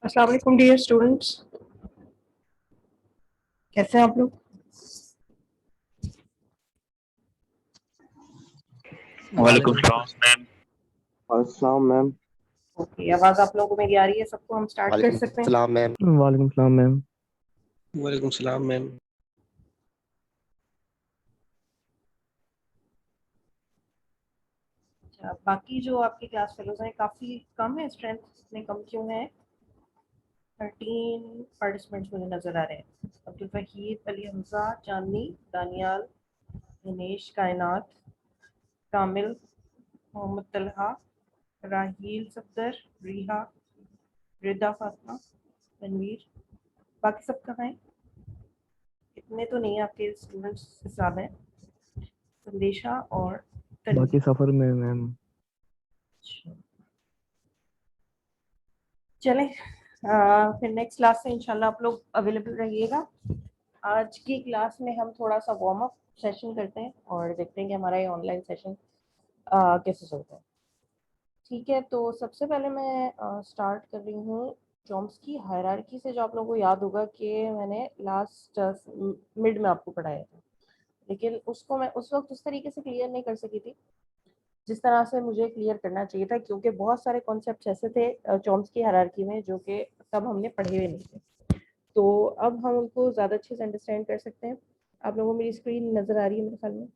अस्सलाम वालेकुम dear students, कैसे हैं आप लोग? वालेकुम सलाम मैम। अस्सलाम मैम। ओके, आवाज आप लोगों को मेरी आ रही है? सबको हम स्टार्ट कर वालेकुम सकते हैं? सलाम मैम। वालेकुम सलाम मैम। वालेकुम सलाम मैम। अच्छा, बाकी जो आपके क्लास फेलोज हैं काफ़ी कम है, स्ट्रेंथ इतने कम क्यों है? 13 पार्टिसिपेंट्स मुझे नज़र आ रहे हैं। अब्दुल वहीद, अली हमजा, चांदनी, दानियाल, दिनेश, कायनात, कामिल, मोहम्मद तलहा, राहील सफदर, रिहा, रिदा फातिमा, तनवीर। बाकी सब कहाँ हैं? इतने तो नहीं, आपके स्टूडेंट्स ज़्यादा हैं। संदेशा और तनवीर। बाकी सफर में मैम। अच्छा, चलें फिर नेक्स्ट क्लास से इंशाल्लाह आप लोग अवेलेबल रहिएगा। आज की क्लास में हम थोड़ा सा वार्म अप सेशन करते हैं और देखते हैं कि हमारा ये ऑनलाइन सेशन कैसे चलता है। ठीक है, तो सबसे पहले मैं स्टार्ट कर रही हूँ चॉम्स्की हायरार्की से, जो आप लोगों को याद होगा कि मैंने लास्ट मिड में आपको पढ़ाया था, लेकिन उसको मैं उस वक्त उस तरीके से क्लियर नहीं कर सकी थी जिस तरह से मुझे क्लियर करना चाहिए था, क्योंकि बहुत सारे कॉन्सेप्ट्स ऐसे थे चॉम्स्की हायरार्की में जो कि तब हमने पढ़े हुए नहीं थे। तो अब हम उनको ज़्यादा अच्छे से अंडरस्टैंड कर सकते हैं। आप लोगों को मेरी स्क्रीन नज़र आ रही है मेरे ख्याल में?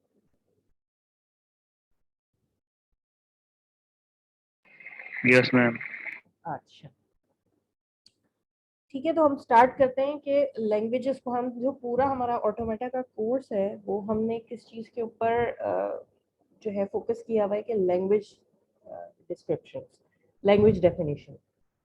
Yes ma'am. अच्छा, ठीक है, तो हम स्टार्ट करते हैं कि लैंग्वेजेस को हम, जो पूरा हमारा ऑटोमेटा का कोर्स है वो हमने किस चीज़ के ऊपर जो है फोकस किया हुआ है कि लैंग्वेज डिस्क्रिप्शन, लैंग्वेज डेफिनेशन।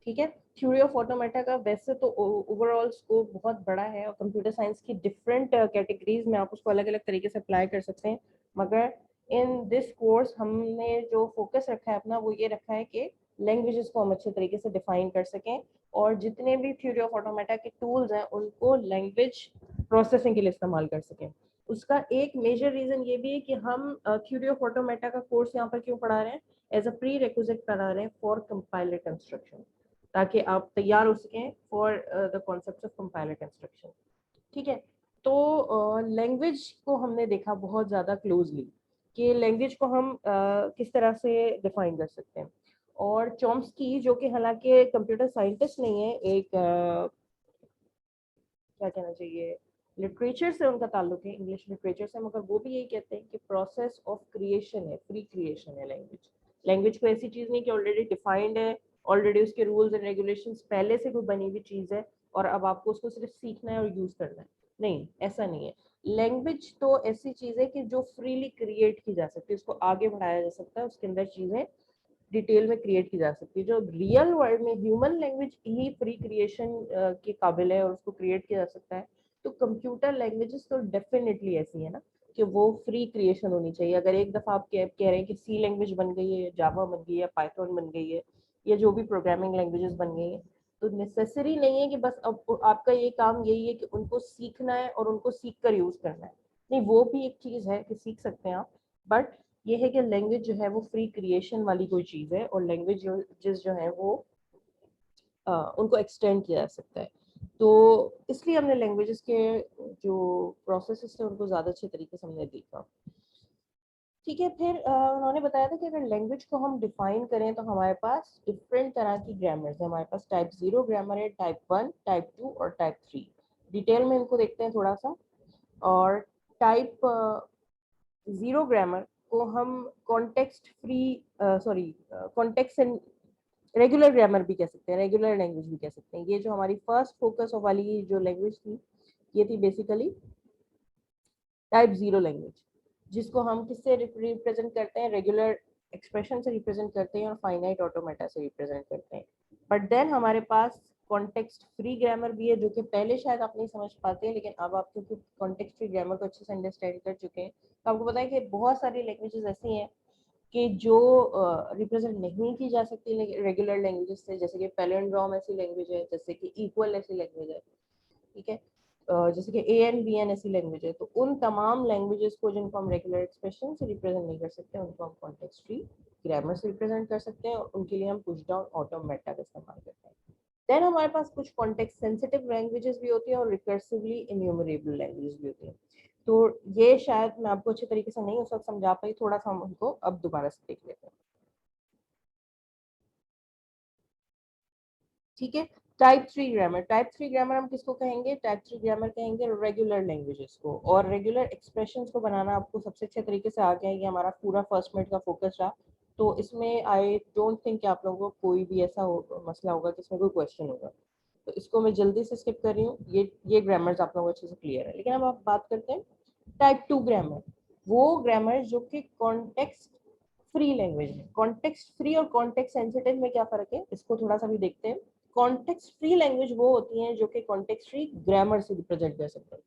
ठीक है, थ्योरी ऑफ ऑटोमेटा का वैसे तो ओवरऑल स्कोप बहुत बड़ा है और कंप्यूटर साइंस की डिफरेंट कैटेगरीज में आप उसको अलग अलग तरीके से अप्लाई कर सकते हैं, मगर इन दिस कोर्स हमने जो फोकस रखा है अपना वो ये रखा है कि लैंग्वेजेस को हम अच्छे तरीके से डिफाइन कर सकें और जितने भी थ्योरी ऑफ ऑटोमेटा के टूल्स हैं उनको लैंग्वेज प्रोसेसिंग के लिए इस्तेमाल कर सकें। उसका एक मेजर रीजन ये भी है कि हम थ्योरी ऑफ ऑटोमेटा का कोर्स यहाँ पर क्यों पढ़ा रहे हैं, एज अ प्री रिक्विजिट पढ़ा रहे हैं फॉर कंपाइलर कंस्ट्रक्शन, ताकि आप तैयार हो सकें for the concept of compiler construction. ठीक है, तो लैंग्वेज को हमने देखा बहुत ज़्यादा क्लोजली कि लैंग्वेज को हम किस तरह से डिफाइन कर सकते हैं। और चॉम्स्की, जो कि हालांकि कंप्यूटर साइंटिस्ट नहीं है, एक क्या कहना चाहिए, लिटरेचर से उनका ताल्लुक है, इंग्लिश लिटरेचर से, मगर वो भी यही कहते हैं कि प्रोसेस ऑफ क्रिएशन है, फ्री क्रिएशन है लैंग्वेज। लैंग्वेज को ऐसी चीज़ नहीं कि ऑलरेडी डिफाइंड है, ऑलरेडी उसके रूल्स एंड रेगुलेशंस पहले से कोई बनी हुई चीज़ है और अब आपको उसको सिर्फ सीखना है और यूज़ करना है। नहीं, ऐसा नहीं है। लैंग्वेज तो ऐसी चीज़ है कि जो फ्रीली क्रिएट की जा सकती है, उसको आगे बढ़ाया जा सकता है, उसके अंदर चीज़ें डिटेल में क्रिएट की जा सकती है। जो रियल वर्ल्ड में ह्यूमन लैंग्वेज ही फ्री क्रिएशन के काबिल है और उसको क्रिएट किया जा सकता है, तो कंप्यूटर लैंग्वेजेस तो डेफिनेटली ऐसी है ना कि वो फ्री क्रिएशन होनी चाहिए। अगर एक दफ़ा आप कह रहे हैं कि सी लैंग्वेज बन गई है, जावा बन गई है, पाइथन बन गई है, या जो भी प्रोग्रामिंग लैंग्वेजेस बन गई है, तो नेसेसरी नहीं है कि बस अब आपका ये काम यही है कि उनको सीखना है और उनको सीख कर यूज़ करना है। नहीं, वो भी एक चीज़ है कि सीख सकते हैं आप, बट ये है कि लैंग्वेज जो है वो फ्री क्रिएशन वाली कोई चीज़ है और लैंग्वेज जो है वो उनको एक्सटेंड किया जा सकता है। तो इसलिए हमने लैंग्वेजेस के जो प्रोसेसेस थे उनको ज़्यादा अच्छे तरीके से हमने देखा। ठीक है, फिर उन्होंने बताया था कि अगर लैंग्वेज को हम डिफाइन करें तो हमारे पास डिफरेंट तरह की ग्रामर्स है। हमारे पास टाइप 0 ग्रामर है, टाइप 1, टाइप 2 और टाइप 3। डिटेल में इनको देखते हैं थोड़ा सा। और टाइप 0 ग्रामर को हम context free, sorry, context and regular grammar भी कह सकते हैं, रेगुलर लैंग्वेज भी कह सकते हैं। ये जो हमारी फर्स्ट फोकस वाली जो लैंग्वेज थी, ये थी बेसिकली टाइप 0 लैंग्वेज, जिसको हम किससे रिप्रेजेंट करते हैं, रेगुलर एक्सप्रेशन से रिप्रेजेंट करते हैं और फाइनाइट ऑटोमेटा से रिप्रेजेंट करते हैं। बट देन हमारे पास कॉन्टेक्स्ट फ्री ग्रामर भी है, जो कि पहले शायद आप नहीं समझ पाते हैं, लेकिन अब आप क्योंकि कॉन्टेक्स्ट फ्री ग्रामर को अच्छे से अंडरस्टैंड कर चुके हैं तो आपको पता है कि बहुत सारी लैंग्वेजेस ऐसी हैं कि जो रिप्रेजेंट नहीं की जा सकती रेगुलर लैंग्वेजेस से, जैसे कि पैलिंड्रोम ऐसी लैंग्वेज है, जैसे कि इक्वल ऐसी लैंग्वेज है। ठीक है, जैसे कि ए एन बी एन ऐसी लैंग्वेज है। तो उन तमाम लैंग्वेजेस को जिनको हम रेगुलर एक्सप्रेशन से रिप्रेजेंट नहीं कर सकते, उनको हम कॉन्टेक्स्ट फ्री ग्रामर से रिप्रेजेंट कर सकते हैं और उनके लिए हम पुश डाउन ऑटोमेटा का इस्तेमाल करते हैं। देन हमारे पास कुछ कॉन्टेक्स्ट सेंसिटिव लैंग्वेजेस भी होती हैं और रिकर्सिवली इन्यूमरेबल लैंग्वेजेस भी होती हैं। तो ये शायद मैं आपको अच्छे तरीके से नहीं उस वक्त समझा पाई, थोड़ा सा हम उनको अब दोबारा से देख लेते हैं। ठीक है, टाइप 3 ग्रामर। टाइप 3 ग्रामर हम किसको कहेंगे? टाइप 3 ग्रामर कहेंगे रेगुलर लैंग्वेजेस को। और रेगुलर एक्सप्रेशंस को बनाना आपको सबसे अच्छे तरीके से आ गया, ये हमारा पूरा फर्स्ट मिनट का फोकस रहा। तो इसमें आई डोंट थिंक कि आप लोगों को कोई भी ऐसा मसला होगा कि इसमें कोई क्वेश्चन होगा, तो इसको मैं जल्दी से स्किप कर रही हूँ। ये ग्रामर्स आप लोगों को अच्छे से क्लियर है। लेकिन अब आप बात करते हैं टाइप 2 ग्रामर। वो ग्रामर जो कि कॉन्टेक्स्ट फ्री लैंग्वेज है। कॉन्टेक्स्ट फ्री और कॉन्टेक्स्ट सेंसिटिव में क्या फर्क है, इसको थोड़ा सा भी देखते हैं। कॉन्टेक्स्ट फ्री लैंग्वेज वो होती हैं जो कि कॉन्टेक्स्ट फ्री ग्रामर से रिप्रेजेंट कर सकते हैं।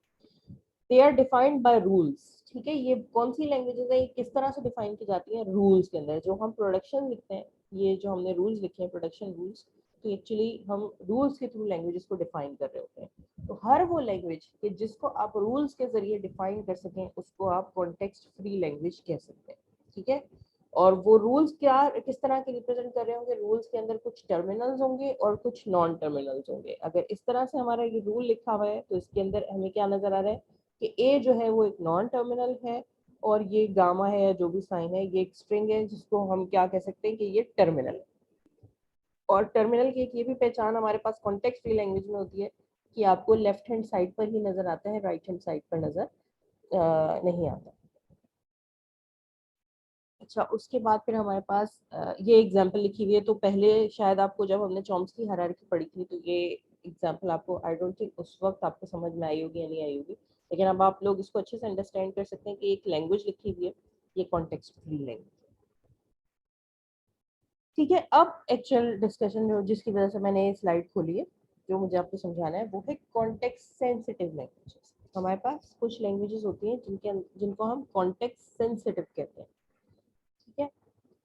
They are defined by rules. ठीक है, ये कौन सी लैंग्वेजेस है, ये किस तरह से डिफाइन की जाती है? रूल्स के अंदर। जो हम प्रोडक्शन लिखते हैं, ये जो हमने रूल्स लिखे हैं प्रोडक्शन रूल्स, तो एक्चुअली हम रूल्स के थ्रू लैंग्वेजेस को डिफाइन कर रहे होते हैं। तो हर वो लैंग्वेज कि जिसको आप रूल्स के जरिए डिफाइन कर सकें उसको आप कॉन्टेक्स्ट फ्री लैंग्वेज कह सकते हैं। ठीक है, और वो रूल्स क्या किस तरह के रिप्रेजेंट कर रहे होंगे? रूल्स के अंदर कुछ टर्मिनल्स होंगे और कुछ नॉन टर्मिनल्स होंगे। अगर इस तरह से हमारा ये रूल लिखा हुआ है तो इसके अंदर हमें क्या नजर आ रहा है कि ए जो है वो एक नॉन टर्मिनल है और ये गामा है या जो भी साइन है ये एक स्ट्रिंग है जिसको हम क्या कह सकते हैं कि ये टर्मिनल है। और टर्मिनल की एक ये भी पहचान हमारे पास कॉन्टेक्स्ट फ्री लैंग्वेज में होती है कि आपको लेफ्ट हैंड साइड पर ही नजर आता है, राइट हैंड साइड पर नजर नहीं आता। अच्छा, उसके बाद फिर हमारे पास ये एग्जाम्पल लिखी हुई है। तो पहले शायद आपको जब हमने चॉम्स्की हायरार्की पढ़ी थी तो ये एग्जाम्पल आपको आई डोंट थिंक उस वक्त आपको समझ में आई होगी या नहीं आई होगी, लेकिन अब आप लोग इसको अच्छे से अंडरस्टैंड कर सकते हैं कि एक लैंग्वेज लिखी हुई है, ये कॉन्टेक्स्ट फ्री लैंग्वेज। ठीक है, अब एक्चुअल डिस्कशन जो जिसकी वजह से मैंने ये स्लाइड खोली है, जो मुझे आपको समझाना है वो है कॉन्टेक्स्ट सेंसिटिव लैंग्वेजेस। हमारे पास कुछ लैंग्वेजेस होती हैं जिनको हम कॉन्टेक्स्ट सेंसिटिव कहते हैं। ठीक है,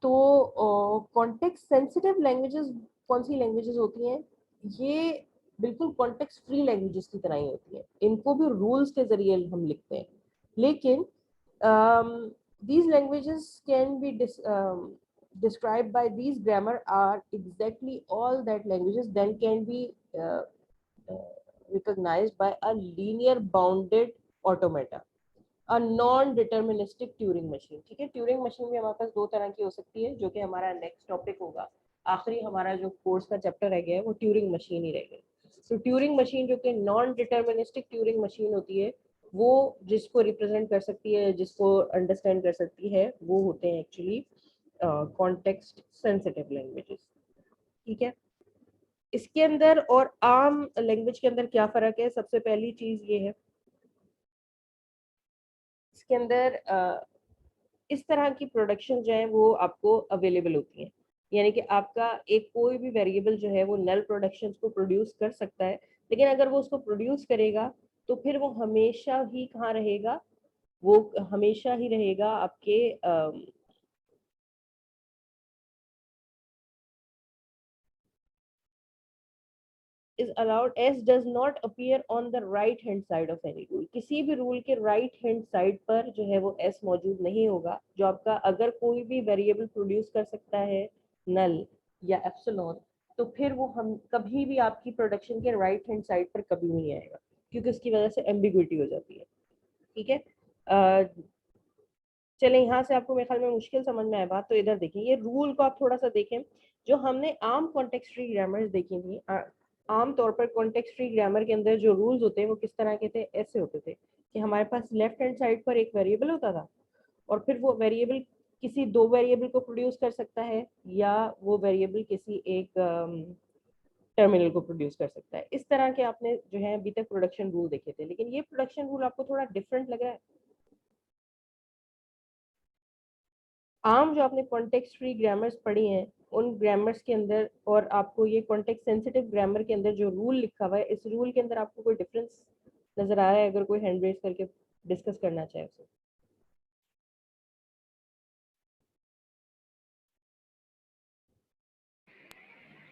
तो कॉन्टेक्स्ट सेंसिटिव लैंग्वेजेस कौन सी लैंग्वेजेस होती हैं? ये बिल्कुल कॉन्टेक्स्ट फ्री लैंग्वेजेस की तरह ही होती हैं। इनको भी रूल्स के जरिए हम लिखते हैं, लेकिन these languages can be described by these grammar are exactly all that languages then can be uh, uh, recognized by a linear bounded automata, a non deterministic Turing machine. ठीक है, ट्यूरिंग मशीन भी हमारे पास दो तरह की हो सकती है, जो कि हमारा नेक्स्ट टॉपिक होगा। आखिरी हमारा जो कोर्स का चैप्टर रह गया है वो ट्यूरिंग मशीन ही रह गया। तो ट्यूरिंग मशीन जो कि नॉन डिटर्मिनिस्टिक ट्यूरिंग मशीन होती है, वो जिसको रिप्रेजेंट कर सकती है, जिसको अंडरस्टैंड कर सकती है, वो होते हैं एक्चुअली कॉन्टेक्स्ट सेंसिटिव लैंग्वेजेस। ठीक है, इसके अंदर और आम लैंग्वेज के अंदर क्या फर्क है? सबसे पहली चीज ये है, इसके अंदर इस तरह की प्रोडक्शन जो है वो आपको अवेलेबल होती है। यानी कि आपका एक कोई भी वेरिएबल जो है वो नल प्रोडक्शंस को प्रोड्यूस कर सकता है, लेकिन अगर वो उसको प्रोड्यूस करेगा तो फिर वो हमेशा ही कहाँ रहेगा? वो हमेशा ही रहेगा आपके is allowed s does not appear on the right hand side of any rule। किसी भी रूल के राइट हैंड साइड पर जो है वो s मौजूद नहीं होगा। जो आपका अगर कोई भी वेरिएबल प्रोड्यूस कर सकता है नल या एप्सिलॉन, तो फिर वो हम कभी भी आपकी प्रोडक्शन के राइट हैंड साइड पर कभी नहीं आएगा, क्योंकि उसकी वजह से एम्बिग्विटी हो जाती है। ठीक है, चलें यहाँ से आपको मेरे ख्याल में मुश्किल समझ में आए बात, तो इधर देखें, ये रूल को आप थोड़ा सा देखें। जो हमने आम कॉन्टेक्स्ट फ्री ग्रामर देखी थी, आम तौर पर कॉन्टेक्स्ट फ्री ग्रामर के अंदर जो रूल्स होते हैं वो किस तरह के थे? ऐसे होते थे कि हमारे पास लेफ्ट हैंड साइड पर एक वेरिएबल होता था और फिर वो वेरिएबल किसी दो वेरिएबल को प्रोड्यूस कर सकता है या वो वेरिएबल किसी एक टर्मिनल को प्रोड्यूस कर सकता है। इस तरह के आपने जो है अभी तक प्रोडक्शन रूल देखे थे, लेकिन ये प्रोडक्शन रूल आपको थोड़ा डिफरेंट लग रहा है। आम जो आपने कॉन्टेक्स्ट फ्री ग्रामर्स पढ़ी हैं उन ग्रामर्स के अंदर और आपको ये कॉन्टेक्स्ट सेंसिटिव ग्रामर के अंदर जो रूल लिखा हुआ है, इस रूल के अंदर आपको कोई डिफरेंस नजर आ रहा है? अगर कोई हैंड रेज करके डिस्कस करना चाहे उसे।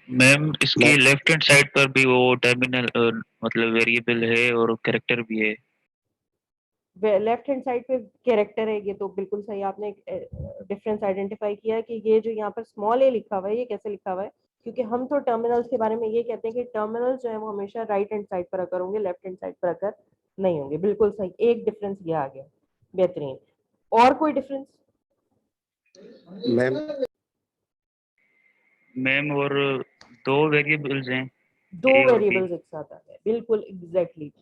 मैम इसके लेफ्ट हैंड साइड पर भी वो टर्मिनल मतलब वेरिएबल है और कैरेक्टर भी है। लेफ्ट हैंड साइड पे कैरेक्टर है, ये तो बिल्कुल सही आपने डिफरेंस आइडेंटिफाई किया कि ये जो यहाँ पर स्मॉल ए लिखा हुआ है ये कैसे लिखा हुआ है क्योंकि हम तो टर्मिनल्स के बारे में ये कहते हैं कि टर्मिनल्स जो है वो हमेशा राइट हैंड साइड पर अकर होंगे, लेफ्ट हैंड साइड पर अकर नहीं होंगे। बिल्कुल सही, एक डिफरेंस ये आ गया, बेहतरीन। और कोई डिफरेंस? मैम मैम और दो वेरिएबल्स हैं, दो ए और बी। वेरिएबल्स एक साथ आ गए, बिल्कुल एग्जैक्टली।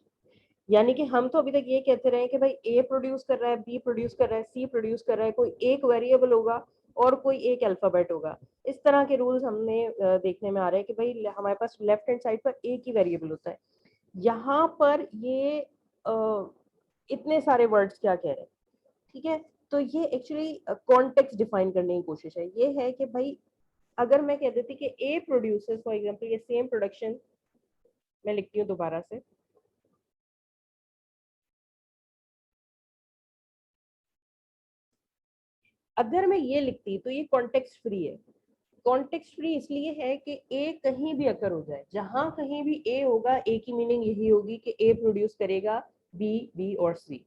यानी कि हम तो अभी तक ये कहते रहे कि भाई ए प्रोड्यूस कर रहा है, बी प्रोड्यूस कर रहा है, सी प्रोड्यूस कर रहा है, कोई एक वेरिएबल होगा और कोई एक अल्फाबेट होगा। इस तरह के रूल्स हमने देखने में आ रहे हैं कि भाई हमारे पास लेफ्ट हैंड साइड पर एक ही वेरिएबल होता है। यहाँ पर ये इतने सारे वर्ड्स क्या कह रहे हैं, ठीक है। तो ये एक्चुअली कॉन्टेक्स्ट डिफाइन करने की कोशिश है। ये है कि भाई अगर मैं कह देती कि ए प्रोड्यूसेस फॉर एग्जांपल, ये सेम प्रोडक्शन मैं लिखती हूँ दोबारा से, अगर मैं ये लिखती तो ये कॉन्टेक्स्ट फ्री है। कॉन्टेक्स्ट फ्री इसलिए है कि ए कहीं भी अकर हो जाए, जहां कहीं भी ए होगा, ए की मीनिंग यही होगी कि ए प्रोड्यूस करेगा बी और सी।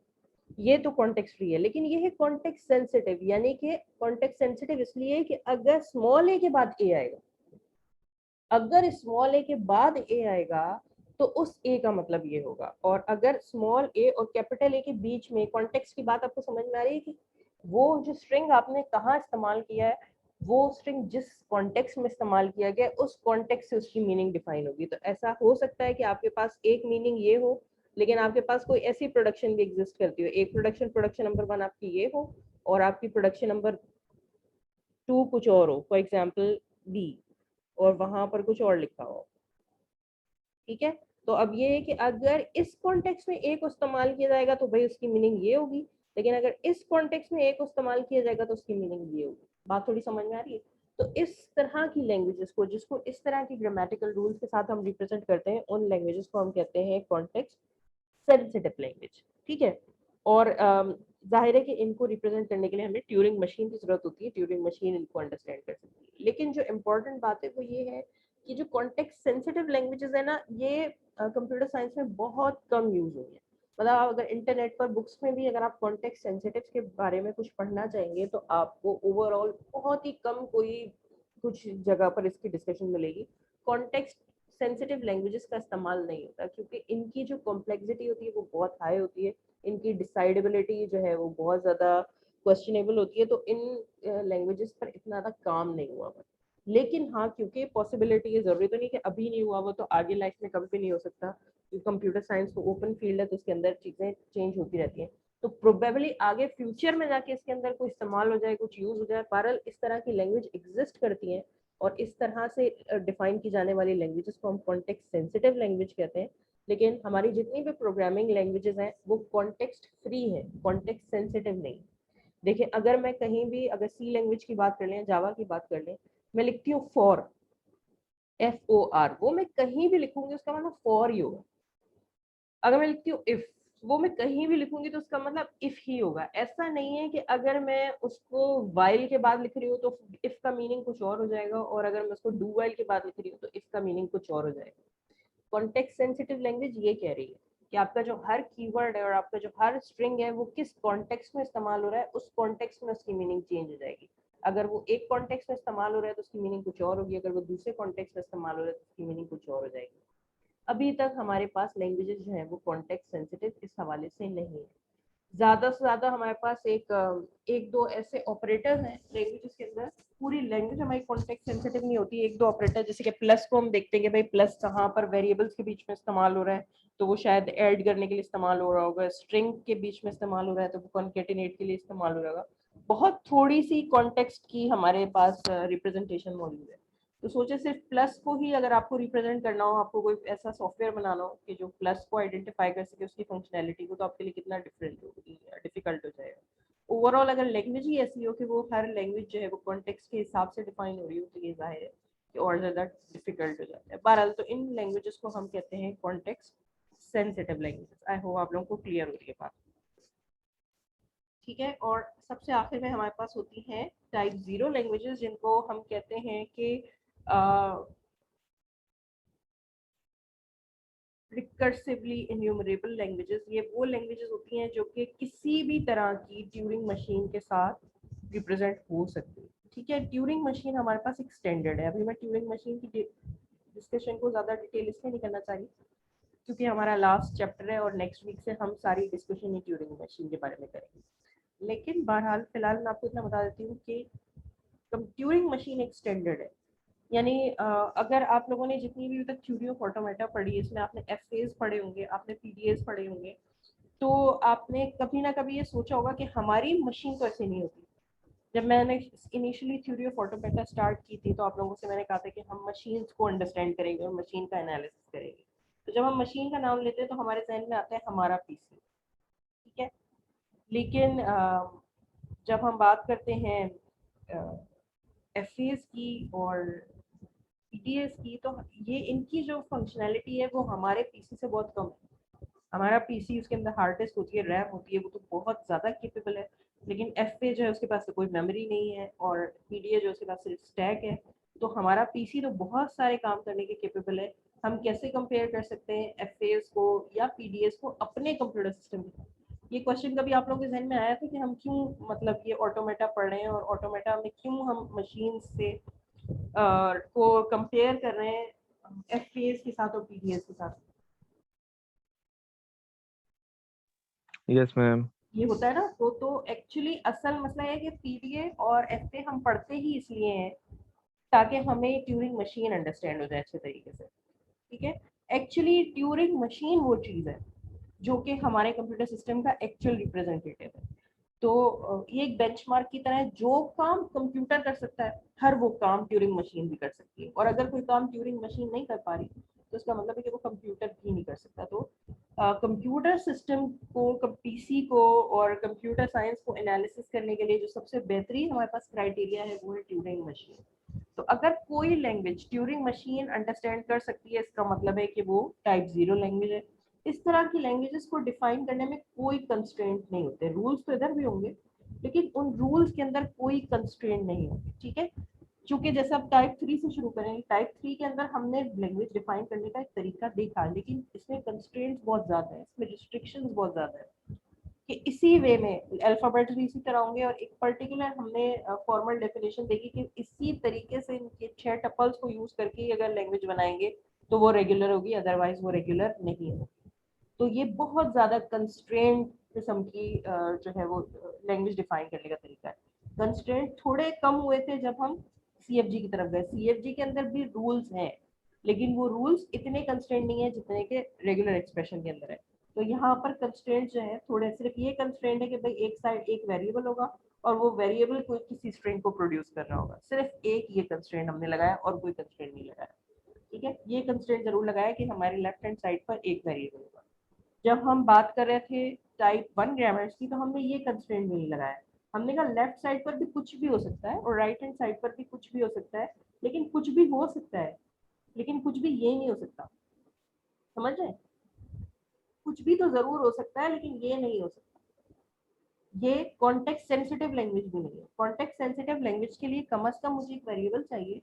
ये तो कॉन्टेक्स्ट फ्री है। लेकिन ये है कॉन्टेक्स्ट सेंसिटिव, यानी कि कॉन्टेक्स्ट सेंसिटिव इसलिए कि अगर स्मॉल ए के बाद ए आएगा, अगर स्मॉल ए के बाद ए आएगा तो उस ए का मतलब ये होगा। और अगर स्मॉल ए और कैपिटल ए के बीच में, कॉन्टेक्स्ट की बात आपको समझ में आ रही है कि वो जो स्ट्रिंग आपने कहाँ इस्तेमाल किया है, वो स्ट्रिंग जिस कॉन्टेक्स्ट में इस्तेमाल किया गया उस कॉन्टेक्स्ट से उसकी मीनिंग डिफाइन होगी। तो ऐसा हो सकता है कि आपके पास एक मीनिंग ये हो, लेकिन आपके पास कोई ऐसी प्रोडक्शन भी एग्जिस्ट करती हो, एक प्रोडक्शन नंबर 1 आपकी ये हो और आपकी प्रोडक्शन नंबर 2 कुछ और हो, फॉर एग्जाम्पल बी, और वहां पर कुछ और लिखा हो, ठीक है। तो अब ये है कि अगर इस कॉन्टेक्स्ट में ए को इस्तेमाल किया जाएगा तो भाई उसकी मीनिंग ये होगी, लेकिन अगर इस कॉन्टेक्स्ट में ए को इस्तेमाल किया जाएगा तो उसकी मीनिंग ये होगी। बात थोड़ी समझ में आ रही है? तो इस तरह की लैंग्वेजेस को, जिसको इस तरह की ग्रामेटिकल रूल्स के साथ हम रिप्रेजेंट करते हैं, उन लैंग्वेजेस को हम कहते हैं कॉन्टेक्स्ट सेंसिटिव लैंग्वेज, ठीक है। और जाहिर है कि इनको रिप्रेजेंट करने के लिए हमें ट्यूरिंग मशीन की जरूरत होती है, ट्यूरिंग मशीन इनको अंडरस्टैंड कर सकती है। लेकिन जो इम्पोर्टेंट बात है वो ये है कि जो कॉन्टेक्स्ट सेंसिटिव लैंग्वेजेस है ना, ये कंप्यूटर साइंस में बहुत कम यूज हुई है। मतलब आप अगर इंटरनेट पर बुक्स में भी अगर आप कॉन्टेक्स्ट सेंसिटिव के बारे में कुछ पढ़ना चाहेंगे तो आपको ओवरऑल बहुत ही कम कोई कुछ जगह पर इसकी डिस्कशन मिलेगी। कॉन्टेक्स्ट सेंसिटिव लैंग्वेजेस का इस्तेमाल नहीं होता क्योंकि इनकी जो कॉम्प्लेक्सिटी होती है वो बहुत हाई होती है, इनकी डिसाइडेबिलिटी जो है वो बहुत ज़्यादा क्वेश्चनेबल होती है। तो इन लैंग्वेजेस पर इतना ज़्यादा काम नहीं हुआ है। लेकिन हाँ, क्योंकि पॉसिबिलिटी है, ज़रूरी तो नहीं कि अभी नहीं हुआ वो तो आगे लाइफ में कभी भी नहीं हो सकता, क्योंकि कंप्यूटर साइंस तो ओपन फील्ड है तो उसके अंदर चीज़ें चेंज होती रहती हैं। तो प्रोबेबली आगे फ्यूचर में जाके इसके अंदर कोई इस्तेमाल हो जाए, कुछ यूज़ हो जाए। बहरहाल इस तरह की लैंग्वेज एग्जिस्ट करती हैं और इस तरह से डिफाइन की जाने वाली लैंग्वेजेस को हम कॉन्टेक्स्ट सेंसिटिव लैंग्वेज कहते हैं। लेकिन हमारी जितनी भी प्रोग्रामिंग लैंग्वेजेस हैं वो कॉन्टेक्स्ट फ्री है, कॉन्टेक्स्ट सेंसिटिव नहीं। देखिए अगर मैं कहीं भी, अगर सी लैंग्वेज की बात कर लें, जावा की बात कर लें, मैं लिखती हूँ फॉर, FOR, वो मैं कहीं भी लिखूंगी उसका मतलब फॉर ही होगा। अगर मैं लिखती हूँ इफ, वो मैं कहीं भी लिखूंगी तो उसका मतलब इफ ही होगा। ऐसा नहीं है कि अगर मैं उसको वाइल के बाद लिख रही हूँ तो इफ का मीनिंग कुछ और हो जाएगा, और अगर मैं उसको डू वाइल के बाद लिख रही हूँ तो इफ का मीनिंग कुछ और हो जाएगा। कॉन्टेक्स्ट सेंसिटिव लैंग्वेज ये कह रही है कि आपका जो हर कीवर्ड है और आपका जो हर स्ट्रिंग है वो किस कॉन्टेक्स्ट में इस्तेमाल हो रहा है, उस कॉन्टेक्स्ट में उसकी मीनिंग चेंज हो जाएगी। अगर वो एक कॉन्टेक्स्ट में इस्तेमाल हो रहा है तो उसकी मीनिंग कुछ और होगी, अगर वो दूसरे कॉन्टेक्स्ट में इस्तेमाल हो रहा है तो उसकी मीनिंग कुछ और हो जाएगी। अभी तक हमारे पास लैंग्वेजेस जो है वो कॉन्टेक्स्ट सेंसिटिव इस हवाले से नहीं है। ज्यादा से ज्यादा हमारे पास एक दो ऐसे ऑपरेटर्स हैं लैंग्वेजेस के अंदर, पूरी लैंग्वेज हमारी कॉन्टेक्स्ट सेंसिटिव नहीं होती। एक दो ऑपरेटर जैसे कि प्लस को हम देखते हैं कि भाई प्लस कहाँ पर वेरिएबल्स के बीच में इस्तेमाल हो रहा है तो वो शायद ऐड करने के लिए इस्तेमाल हो रहा होगा, स्ट्रिंग के बीच में इस्तेमाल हो रहा है तो वो कॉन्केटिनेट के लिए इस्तेमाल हो रहा होगा। बहुत थोड़ी सी कॉन्टेक्स्ट की हमारे पास रिप्रेजेंटेशन मौजूद है। तो सोचे सिर्फ प्लस को ही अगर आपको रिप्रेजेंट करना हो, आपको कोई ऐसा सॉफ्टवेयर बनाना हो कि जो प्लस को आइडेंटिफाई कर सके उसकी फंक्शनैलिटी को, तो आपके लिए कितना डिफिकल्ट हो जाएगा। ओवरऑल अगर लैंग्वेज ही ऐसी हो कि वो हर लैंग्वेज जो है वो कॉन्टेक्स्ट के हिसाब से डिफाइन हो रही हो तो ये जाहिर है कि और ज़्यादा डिफिकल्ट हो जाता है। बहरहाल तो इन लैंग्वेजेस को हम कहते हैं context sensitive languages. I hope आप लोगों को क्लियर हो रही है बात, ठीक है। और सबसे आखिर में हमारे पास होती हैं टाइप 0 लैंग्वेजेस, जिनको हम कहते हैं कि रिकर्सिवली इन्यूमरेबल लैंग्वेजेस। ये वो लैंग्वेजेस होती हैं जो कि किसी भी तरह की ट्यूरिंग मशीन के साथ रिप्रेजेंट हो सकती है। ठीक है, ट्यूरिंग मशीन हमारे पास एक स्टैंडर्ड है। अभी मैं ट्यूरिंग मशीन की डिस्कशन को ज़्यादा डिटेल इसलिए नहीं करना चाहिए क्योंकि हमारा लास्ट चैप्टर है और नेक्स्ट वीक से हम सारी डिस्कशन ही ट्यूरिंग मशीन के बारे में करेंगे। लेकिन बहरहाल फिलहाल मैं आपको इतना बता देती हूँ कि ट्यूरिंग मशीन एक स्टैंडर्ड है। यानी अगर आप लोगों ने जितनी भी तक थ्योरी ऑफ ऑटोमेटा पढ़ी है, इसमें आपने एफएस पढ़े होंगे, आपने पीडीएस पढ़े होंगे, तो आपने कभी ना कभी ये सोचा होगा कि हमारी मशीन तो ऐसे नहीं होती। जब मैंने initially theory of automata start की थी तो आप लोगों से मैंने कहा था कि हम मशीन्स को अंडरस्टैंड करेंगे और मशीन का एनालिसिस करेंगे। तो जब हम मशीन का नाम लेते हैं तो हमारे जहन में आता है हमारा पीसी। ठीक है, लेकिन जब हम बात करते हैं एफएस की और पीडीएस की, तो ये इनकी जो फंक्शनैलिटी है वो हमारे पीसी से बहुत कम है। हमारा पीसी, उसके अंदर हार्ड डिस्क होती है, रैम होती है, वो तो बहुत ज़्यादा केपेबल है। लेकिन एफए जो है उसके पास तो कोई मेमोरी नहीं है और पीडीए जो उसके पास सिर्फ स्टैक है। तो हमारा पीसी तो बहुत सारे काम करने के केपेबल है। हम कैसे कंपेयर कर सकते हैं एफएस को या पीडीएस को अपने कंप्यूटर सिस्टम के साथ? ये क्वेश्चन कभी आप लोगों के जहन में आया था कि हम क्यों मतलब ये ऑटोमेटा पढ़ रहे हैं और ऑटोमेटा में क्यों हम मशीन से को कंपेयर कर रहे हैं एफपीएस के साथ और पीडीएस के साथ? Yes, ma'am. ये होता है ना। तो एक्चुअली असल मसला है कि पीडीए और एफए हम पढ़ते ही इसलिए हैं ताकि हमें ट्यूरिंग मशीन अंडरस्टैंड हो जाए अच्छे तरीके से। ठीक है, एक्चुअली ट्यूरिंग मशीन वो चीज़ है जो कि हमारे कंप्यूटर सिस्टम का एक्चुअल रिप्रेजेंटेटिव है। तो ये एक बेंचमार्क की तरह है, जो काम कंप्यूटर कर सकता है हर वो काम ट्यूरिंग मशीन भी कर सकती है। और अगर कोई काम ट्यूरिंग मशीन नहीं कर पा रही तो उसका मतलब है कि वो कंप्यूटर भी नहीं कर सकता। तो कंप्यूटर सिस्टम को, पीसी को और कंप्यूटर साइंस को एनालिसिस करने के लिए जो सबसे बेहतरीन हमारे पास क्राइटेरिया है वो है ट्यूरिंग मशीन। तो अगर कोई लैंग्वेज ट्यूरिंग मशीन अंडरस्टैंड कर सकती है, इसका मतलब है कि वो टाइप 0 लैंग्वेज है। इस तरह की लैंग्वेजेस को डिफाइन करने में कोई कंस्ट्रेंट नहीं होते। रूल्स तो इधर भी होंगे लेकिन उन रूल्स के अंदर कोई कंस्ट्रेंट नहीं होते। ठीक है, चूंकि जैसे अब टाइप 3 से शुरू करेंगे, टाइप 3 के अंदर हमने लैंग्वेज डिफाइन करने का एक तरीका देखा, लेकिन इसमें कंस्ट्रेंट्स बहुत ज्यादा है, इसमें रिस्ट्रिक्शंस बहुत ज्यादा है कि इसी वे में अल्फाबेट्स भी इसी तरह होंगे और एक पर्टिकुलर हमने फॉर्मल डेफिनेशन देखी कि इसी तरीके से इनके 6 टपल्स को यूज करके अगर लैंग्वेज बनाएंगे तो वो रेगुलर होगी, अदरवाइज वो रेगुलर नहीं होगी। तो ये बहुत ज्यादा कंस्ट्रेंट किस्म की जो है वो लैंग्वेज डिफाइन करने का तरीका है। कंस्ट्रेंट थोड़े कम हुए थे जब हम सीएफजी की तरफ गए। सीएफजी के अंदर भी रूल्स हैं लेकिन वो रूल्स इतने कंस्ट्रेंट नहीं है जितने के रेगुलर एक्सप्रेशन के अंदर है। तो यहाँ पर कंस्ट्रेंट जो है थोड़े, सिर्फ ये कंस्ट्रेंट है कि भाई एक साइड एक वेरिएबल होगा और वो वेरिएबल कोई किसी स्ट्रिंग को प्रोड्यूस कर रहा होगा। सिर्फ एक ये कंस्ट्रेंट हमने लगाया और कोई कंस्ट्रेंट नहीं लगाया। ठीक है, ये कंस्ट्रेंट जरूर लगाया कि हमारे लेफ्ट हैंड साइड पर एक वेरिएबल होगा। जब हम बात कर रहे थे टाइप 1 ग्रामर्स की तो हमने ये कंस्ट्रेंट नहीं लगाया। हमने कहा लेफ्ट साइड पर भी कुछ भी हो सकता है और राइट हैंड साइड पर भी कुछ भी हो सकता है, लेकिन कुछ भी हो सकता है लेकिन कुछ भी ये नहीं हो सकता। समझ रहे हैं? कुछ भी तो जरूर हो सकता है लेकिन ये नहीं हो सकता। ये कॉन्टेक्स्ट सेंसिटिव लैंग्वेज भी नहीं है। कॉन्टेक्स्ट सेंसिटिव लैंग्वेज के लिए कम से कम मुझे एक वेरिएबल चाहिए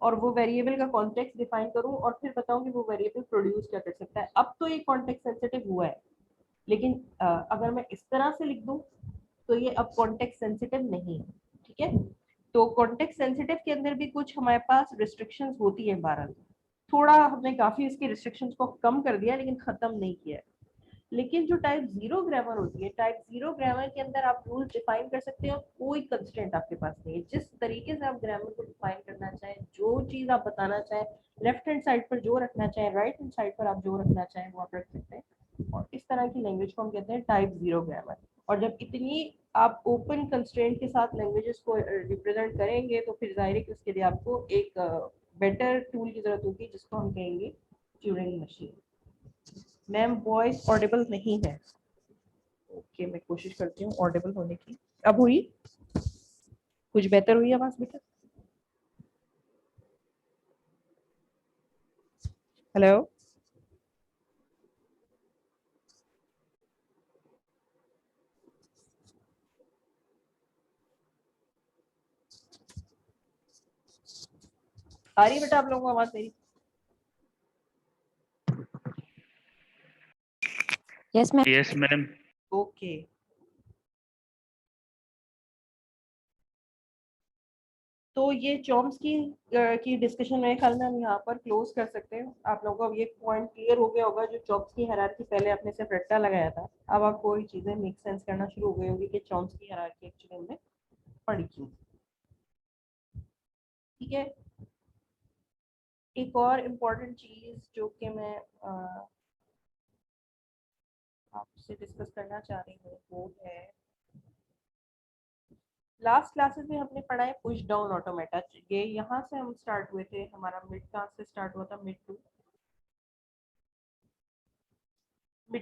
और वो वेरिएबल का कॉन्टेक्स्ट डिफाइन करूं और फिर बताऊं कि वो वेरिएबल प्रोड्यूस क्या कर सकता है। अब तो ये कॉन्टेक्स्ट सेंसिटिव हुआ है लेकिन अगर मैं इस तरह से लिख दूं तो ये अब कॉन्टेक्स्ट सेंसिटिव नहीं है। ठीक है, तो कॉन्टेक्स्ट सेंसिटिव के अंदर भी कुछ हमारे पास रिस्ट्रिक्शंस होती है। 12 थोड़ा हमने काफी इसकी रिस्ट्रिक्शंस को कम कर दिया लेकिन खत्म नहीं किया है। लेकिन जो टाइप 0 ग्रामर होती है, टाइप 0 ग्रामर के अंदर आप रूल डिफाइन कर सकते हो, कोई कंस्ट्रेंट आपके पास नहीं है। जिस तरीके से आप ग्रामर को डिफाइन करना चाहें, जो चीज आप बताना चाहें, लेफ्ट हैंड साइड पर जो रखना चाहें, राइट हैंड साइड पर आप जो रखना चाहें वो आप रख सकते हैं। और इस तरह की लैंग्वेज को हम कहते हैं टाइप 0 ग्रामर। और जब इतनी आप ओपन कंस्ट्रेंट के साथ लैंग्वेजेस को रिप्रेजेंट करेंगे तो फिर जाहिर है कि उसके लिए आपको एक बेटर टूल की जरूरत होगी जिसको हम कहेंगे Turing machine. Ma'am voice Audible नहीं है। ओके, मैं कोशिश करती हूँ ऑडिबल होने की। अब हुई? कुछ बेहतर हुई आवाज बेटा? हेलो, आ रही है बेटा आप लोगों को आवाज मेरी? Yes, ma'am. ओके, तो ये चॉम्स्की की डिस्कशन मेरे ख्याल में हम यहाँ पर क्लोज कर सकते हैं। आप लोगों को अब ये पॉइंट क्लियर हो गया होगा, जो चॉम्स्की हायरार्की पहले आपने सिर्फ रट्टा लगाया था, अब आपको ये चीज़ें मेक सेंस करना शुरू हो गई होगी कि चॉम्स्की हायरार्की एक्चुअली हमने पढ़ी क्यों। ठीक है, एक और इम्पॉर्टेंट चीज़ जो कि मैं आपसे डिस्कस करना चाह रही हूँ वो है, लास्ट क्लासेस में हमने पढ़ा है पुश डाउन ऑटोमेटा। ये यहाँ से हम स्टार्ट हुए थे, हमारा मिड क्लास से स्टार्ट हुआ था मिड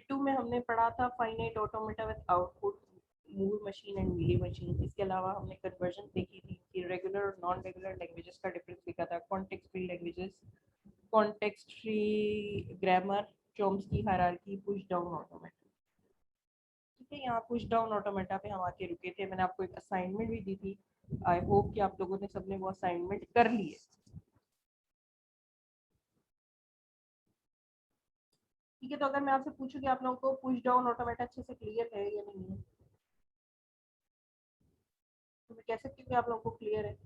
टू में हमने पढ़ा था finite automata with output, move machine and mealy machine. इसके अलावा हमने कन्वर्जन देखी थी कि रेगुलर और नॉन रेगुलर लैंग्वेजेस का डिफरेंस देखा था, context free languages, context free grammar, Chomsky hierarchy, push down automata. ठीक है, यहाँ पुश डाउन ऑटोमेटा पे हम आके रुके थे। मैंने आपको एक असाइनमेंट भी दी थी, आई होप कि आप लोगों ने सबने वो असाइनमेंट कर ली है। ठीक है, तो अगर मैं आपसे पूछूं कि आप लोगों को पुश डाउन ऑटोमेटा अच्छे से क्लियर है या नहीं है, तो मैं कह सकती हूँ कि आप लोगों को क्लियर है।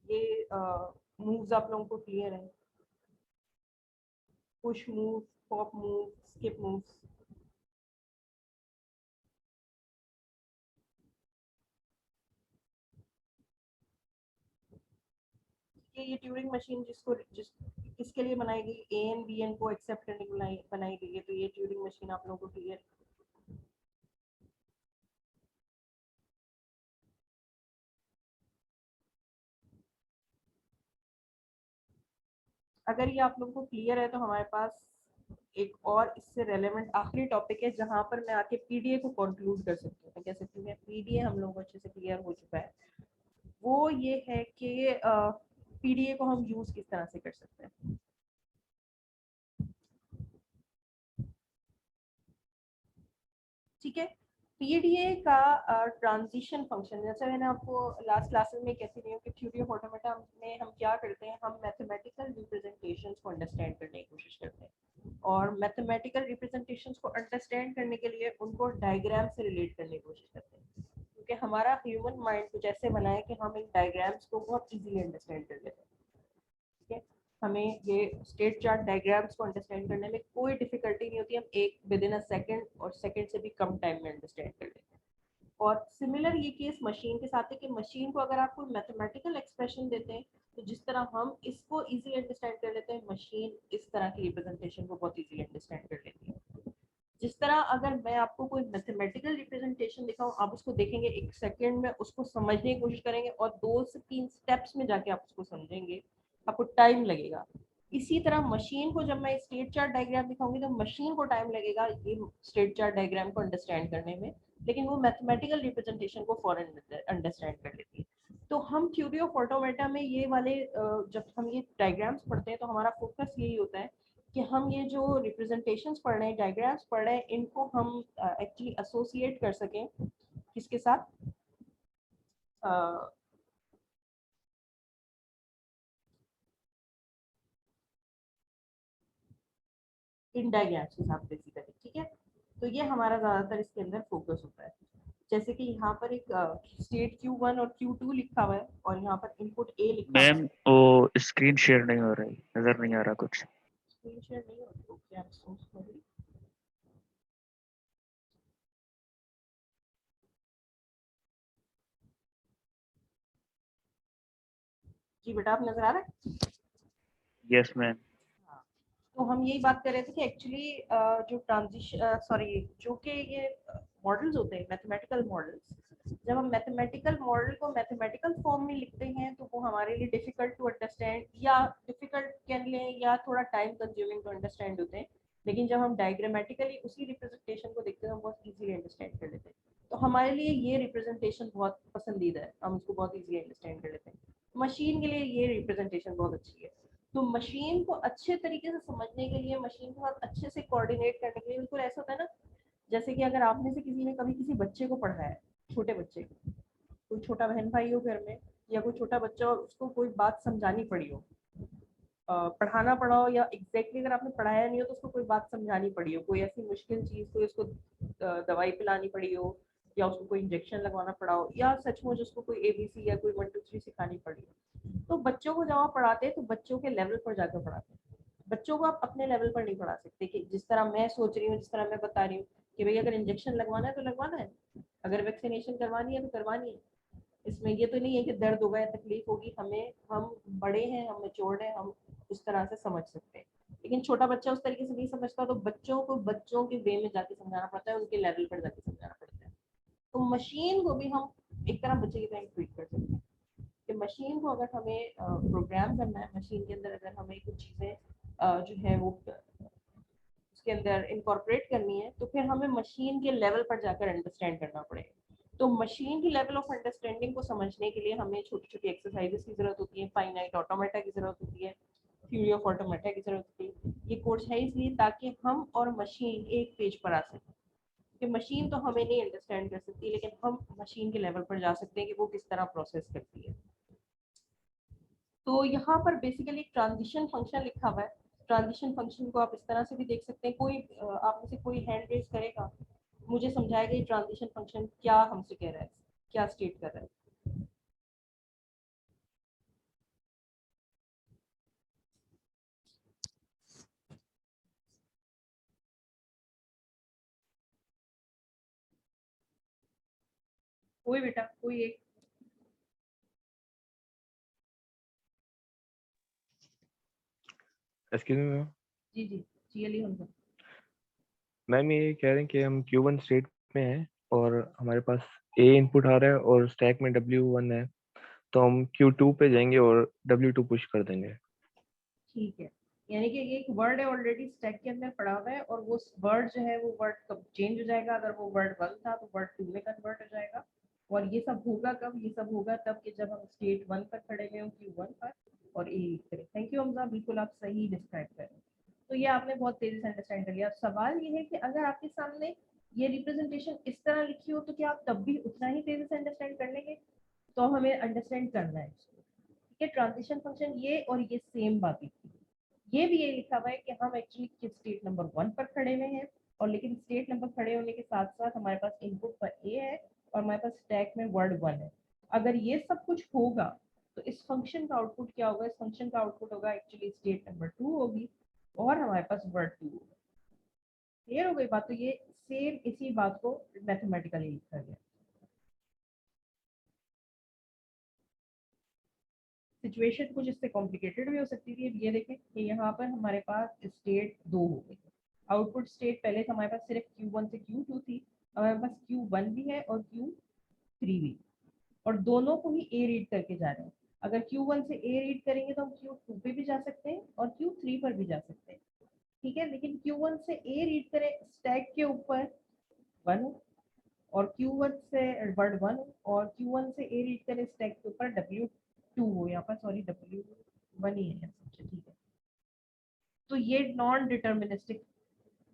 ये मूव्स आप लोगों को क्लियर है, push move, pop move, skip moves. ये ट्यूरिंग मशीन किसके लिए बनाई गई, ए एन बी एन को एक्सेप्ट करने के लिए बनाई गई है, तो ये ट्यूरिंग मशीन आप लोगों को क्लियर। अगर ये आप लोगों को क्लियर है तो हमारे पास एक और इससे रेलेवेंट आखिरी टॉपिक है, जहां पर मैं आके पीडीए को कंक्लूड कर सकती हूँ। मैं कह सकती हूँ पीडीए हम लोगों को अच्छे से क्लियर हो चुका है। वो ये है कि पीडीए को हम यूज किस तरह से कर सकते हैं। ठीक है, पीडीए का ट्रांजिशन फंक्शन, जैसे मैंने आपको लास्ट क्लासेस में कहती रही हूँ कि थ्योरी ऑफ ऑटोमेटा में हम क्या करते हैं, हम मैथमेटिकल रिप्रेजेंटेशंस को अंडरस्टैंड करने की कोशिश करते हैं, और मैथमेटिकल रिप्रेजेंटेशंस को अंडरस्टैंड करने के लिए उनको डायग्राम से रिलेट करने की कोशिश करते हैं, क्योंकि हमारा ह्यूमन माइंड कुछ ऐसे बना है कि हम इन डायग्राम्स को बहुत इजीली अंडरस्टैंड कर लेते हैं। ठीक है, हमें ये स्टेट चार्ट डायग्राम्स को अंडरस्टैंड करने में कोई डिफिकल्टी नहीं होती, हम एक विद इन अ सेकंड और सेकंड से भी कम टाइम में अंडरस्टैंड कर लेते हैं। और सिमिलर ये केस मशीन के साथ है कि मशीन को अगर आप कोई मैथमेटिकल एक्सप्रेशन देते हैं, तो जिस तरह हम इसको इजीली अंडरस्टैंड कर लेते हैं, मशीन इस तरह की रिप्रेजेंटेशन को बहुत इजीली अंडरस्टैंड कर लेती है। जिस तरह अगर मैं आपको कोई मैथमेटिकल रिप्रेजेंटेशन दिखाऊं, आप उसको देखेंगे एक सेकंड में, उसको समझने की कोशिश करेंगे और 2 से 3 स्टेप्स में जाके आप उसको समझेंगे, आपको टाइम लगेगा। इसी तरह मशीन को जब मैं स्टेट चार्ट डायग्राम दिखाऊंगी तो मशीन को टाइम लगेगा ये स्टेट चार्ट डायग्राम को अंडरस्टैंड करने में, लेकिन वो मैथमेटिकल रिप्रेजेंटेशन को फौरन अंडरस्टैंड कर लेती है। तो हम थ्योरी ऑफ ऑटोमेटा में ये वाले जब हम ये डायग्राम्स पढ़ते हैं तो हमारा फोकस यही होता है कि हम ये जो रिप्रेजेंटेशंस पढ़ रहे हैं, डायग्राम्स पढ़ रहे हैं, इनको हम एक्चुअली एसोसिएट कर सकें किसके साथ, uh, इन डायग्राम्स के साथ बेसिकली। ठीक है, तो ये हमारा ज्यादातर इसके अंदर फोकस होता है। जैसे कि यहाँ पर एक स्टेट Q1 और Q2 लिखा हुआ है और यहाँ पर इनपुट A लिखा हुआ है। मैम वो स्क्रीन शेयर नहीं हो रही, नजर नहीं आ रहा कुछ। स्क्रीन शेयर नहीं हो रही, okay, I am so sorry. जी बेटा, आप नजर आ रहा है? Yes ma'am. हाँ, तो हम यही बात कर रहे थे कि एक्चुअली जो ट्रांजिशन सॉरी जो कि ये मॉडल्स होते हैं, मैथमेटिकल मॉडल्स, जब हम मैथमेटिकल मॉडल को मैथमेटिकल फॉर्म में लिखते हैं तो वो हमारे लिए डिफिकल्ट टू अंडरस्टैंड, या डिफिकल्ट कह लें या थोड़ा टाइम कंज्यूमिंग टू अंडरस्टैंड होते हैं। लेकिन जब हम डायग्रामेटिकली उसी रिप्रेजेंटेशन को देखते हैं हम बहुत इजीली अंडरस्टैंड कर लेते हैं। तो हमारे लिए ये रिप्रेजेंटेशन बहुत पसंदीदा है, हम इसको बहुत इजीली अंडरस्टैंड कर लेते हैं। मशीन के लिए ये रिप्रेजेंटेशन बहुत अच्छी है। तो मशीन को अच्छे तरीके से समझने के लिए, मशीन के साथ अच्छे से कोऑर्डिनेट करने के लिए, बिल्कुल ऐसा होता है ना, जैसे कि अगर आप में से किसी ने कभी किसी बच्चे को पढ़ाया है, छोटे बच्चे को, कोई छोटा बहन भाई हो घर में, या कोई छोटा बच्चा और उसको कोई बात समझानी पड़ी हो, पढ़ाना पड़ा हो, या एग्जैक्टली अगर आपने पढ़ाया नहीं हो तो उसको कोई बात समझानी पड़ी हो, कोई ऐसी मुश्किल चीज़, कोई उसको दवाई पिलानी पड़ी हो, या उसको कोई इंजेक्शन लगवाना पड़ा हो, या सचमुच उसको कोई ABC या कोई 1 2 3 सिखानी पड़ी हो, तो बच्चों को जब आप पढ़ाते हैं तो बच्चों के लेवल पर जाकर पढ़ाते हैं। बच्चों को आप अपने लेवल पर नहीं पढ़ा सकते कि जिस तरह मैं सोच रही हूँ, जिस तरह मैं बता रही हूँ कि भाई अगर इंजेक्शन लगवाना है तो लगवाना है, अगर वैक्सीनेशन करवानी है तो करवानी है। इसमें ये तो नहीं है कि दर्द होगा या तकलीफ होगी, हमें, हम बड़े हैं, हम मैच्योर्ड हैं, हम उस तरह से समझ सकते हैं। लेकिन छोटा बच्चा उस तरीके से नहीं समझता, तो बच्चों को बच्चों के वे में जाके समझाना पड़ता है, उनके लेवल पर जाके समझाना पड़ता है। तो मशीन को भी हम एक तरह बच्चे की तरह ट्रीट कर सकते हैं कि मशीन को अगर हमें प्रोग्राम करना है, मशीन के अंदर अगर हमें कुछ चीज़ें जो है वो उसके अंदर इनकॉर्पोरेट करनी है, तो फिर हमें मशीन के लेवल पर जाकर अंडरस्टैंड करना पड़ेगा। तो मशीन की लेवल ऑफ अंडरस्टैंडिंग को समझने के लिए हमें छोटी छोटी एक्सरसाइजेस की जरूरत होती है, फाइनाइट ऑटोमेटा की जरूरत होती है, थ्योरी ऑफ ऑटोमेटा की जरूरत होती है। ये कोर्स है इसलिए ताकि हम और मशीन एक पेज पर आ सकें, कि मशीन तो हमें नहीं अंडरस्टैंड कर सकती, लेकिन हम मशीन के लेवल पर जा सकते हैं कि वो किस तरह प्रोसेस करती है। तो यहाँ पर बेसिकली ट्रांजिशन फंक्शन लिखा हुआ है। ट्रांजिशन फंक्शन को आप इस तरह से भी देख सकते हैं। कोई आप में से कोई हैंड रेज करेगा, मुझे समझाएगा ये ट्रांजिशन फंक्शन क्या हमसे कह रहा है, क्या स्टेट कर रहा है। कोई बेटा, कोई एक। Excuse me ma'am. जी जी जी, अली हमजा। मैम ये कह रहे हैं कि हम Q1 स्टेट में हैं और हमारे पास A इनपुट आ रहा है और स्टैक में W1 है, तो हम Q2 पे जाएंगे और W2 पुश कर देंगे। ठीक है, यानी कि एक वर्ड है ऑलरेडी स्टैक के अंदर पड़ा हुआ है, और वो वर्ड जो है वो वर्ड कब चेंज हो जाएगा, अगर वो वर्ड 1 था तो वर्ड 2 में कन्वर्ट हो जाएगा। और ये सब होगा कब, ये सब होगा तब कि जब हम स्टेट 1 पर खड़े हुए हों, Q1 पर, और ए लिख करें। थैंक यू हमजा, बिल्कुल आप सही डिस्क्राइब कर रहे हैं। तो ये आपने बहुत तेजी से अंडरस्टैंड कर लिया। सवाल ये है कि अगर आपके सामने ये रिप्रेजेंटेशन इस तरह लिखी हो तो क्या आप तब भी उतना ही तेजी से अंडरस्टैंड कर लेंगे? तो हमें अंडरस्टैंड करना है इसको। ठीक है, ट्रांजिशन फंक्शन ये और ये सेम बात लिखी है। ये भी ये लिखा हुआ है कि हम एक्चुअली किस स्टेट नंबर 1 पर खड़े हुए हैं, और लेकिन स्टेट नंबर खड़े होने के साथ साथ हमारे पास इनपुट पर ए है और हमारे पास स्टैक में वर्ड 1 है। अगर ये सब कुछ होगा तो इस फंक्शन का आउटपुट क्या होगा? इस फंक्शन का आउटपुट होगा एक्चुअली स्टेट नंबर 2 होगी और हमारे पास वर्ड 2 होगा। क्लियर हो गई बात? तो ये सेम इसी बात को मैथमेटिकली लिखा गया। सिचुएशन कुछ इससे कॉम्प्लिकेटेड भी हो सकती थी। ये देखें कि यहाँ पर हमारे पास स्टेट 2 हो गई। आउटपुट स्टेट पहले से हमारे पास सिर्फ Q1 से Q2 थी, अब हमारे पास Q1 भी है और Q3 भी, और दोनों को ही A रीड करके जा रहे हैं। अगर Q1 से A रीड करेंगे तो हम Q2 पे भी जा सकते हैं और Q3 पर भी जा सकते हैं। ठीक है, लेकिन Q1 से A रीड करें स्टैक के ऊपर 1, और Q1 से वर्ड 1, और Q1 से A रीड करें स्टैक के ऊपर W2 हो, यहाँ पर सॉरी W1 ही है। ठीक है, तो ये non deterministic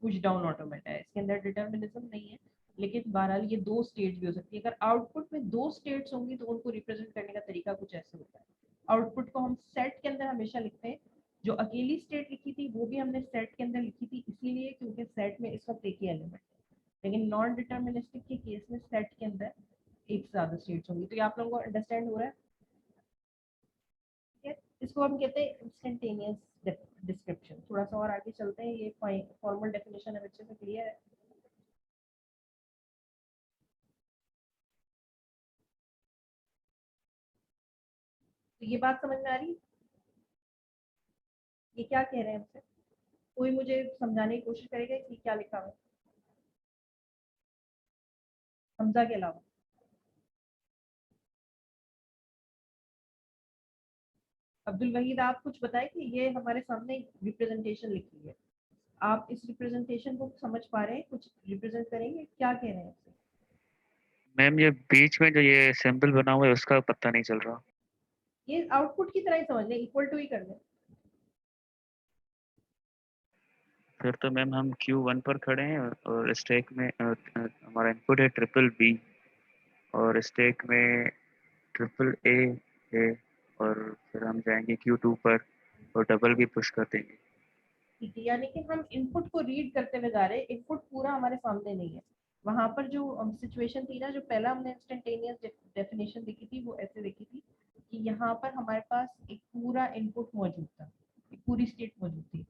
push down automata है, इसके अंदर डिटर्मिनिज्म नहीं है। लेकिन बहरहाल ये दो स्टेट्स भी हो सकती है। अगर आउटपुट में दो स्टेट्स होंगी तो उनको रिप्रेजेंट करने का तरीका कुछ ऐसे होता है। आउटपुट को हम सेट के अंदर हमेशा लिखते हैं। जो अकेली स्टेट लिखी थी वो भी हमने सेट के अंदर लिखी थी, इसीलिए क्योंकि सेट में इस वक्त एक ही एलिमेंट है। लेकिन नॉन डिटर्मिनिस्टिक के केस में सेट के अंदर एक से ज्यादा स्टेट्स होंगी। तो ये आप लोगों को अंडरस्टैंड हो रहा है? ठीक है, इसको हम कहते हैं इंस्टेंटेनियस डिस्क्रिप्शन। थोड़ा सा और आगे चलते हैं, ये फॉर्मल डेफिनेशन है, अच्छे से क्लियर है? तो ये बात समझ में आ रही है? ये क्या कह रहे हैं हमसे? कोई मुझे समझाने की कोशिश करेगा कि क्या लिखा हुआ है हमजा के अलावा? अब्दुल वहीद, आप कुछ बताएं कि ये हमारे सामने रिप्रेजेंटेशन लिखी है, आप इस रिप्रेजेंटेशन को समझ पा रहे हैं? कुछ रिप्रेजेंट करेंगे, क्या कह रहे हैं इससे? मैम ये बीच में जो ये सिंबल बना हुआ है उसका पता नहीं चल रहा। ये आउटपुट की तरह ही समझ लें, इक्वल टू ही कर लें। फिर तो मैम हम Q1 पर खड़े हैं और स्टैक में हमारा इनपुट है BBB और स्टैक में AA है, और फिर हम जाएंगे Q2 पर और डबल भी पुश कर देंगे। ठीक है, यानी कि हम इनपुट को रीड करते हुए जा रहे हैं, इनपुट पूरा हमारे सामने नहीं है। वहां पर जो सिचुएशन थी ना, जो पहला हमने इंस्टेंटेनियस डेफिनेशन देखी थी वो ऐसे देखी थी कि यहाँ पर हमारे पास एक पूरा इनपुट मौजूद था, एक पूरी स्टेट मौजूद थी।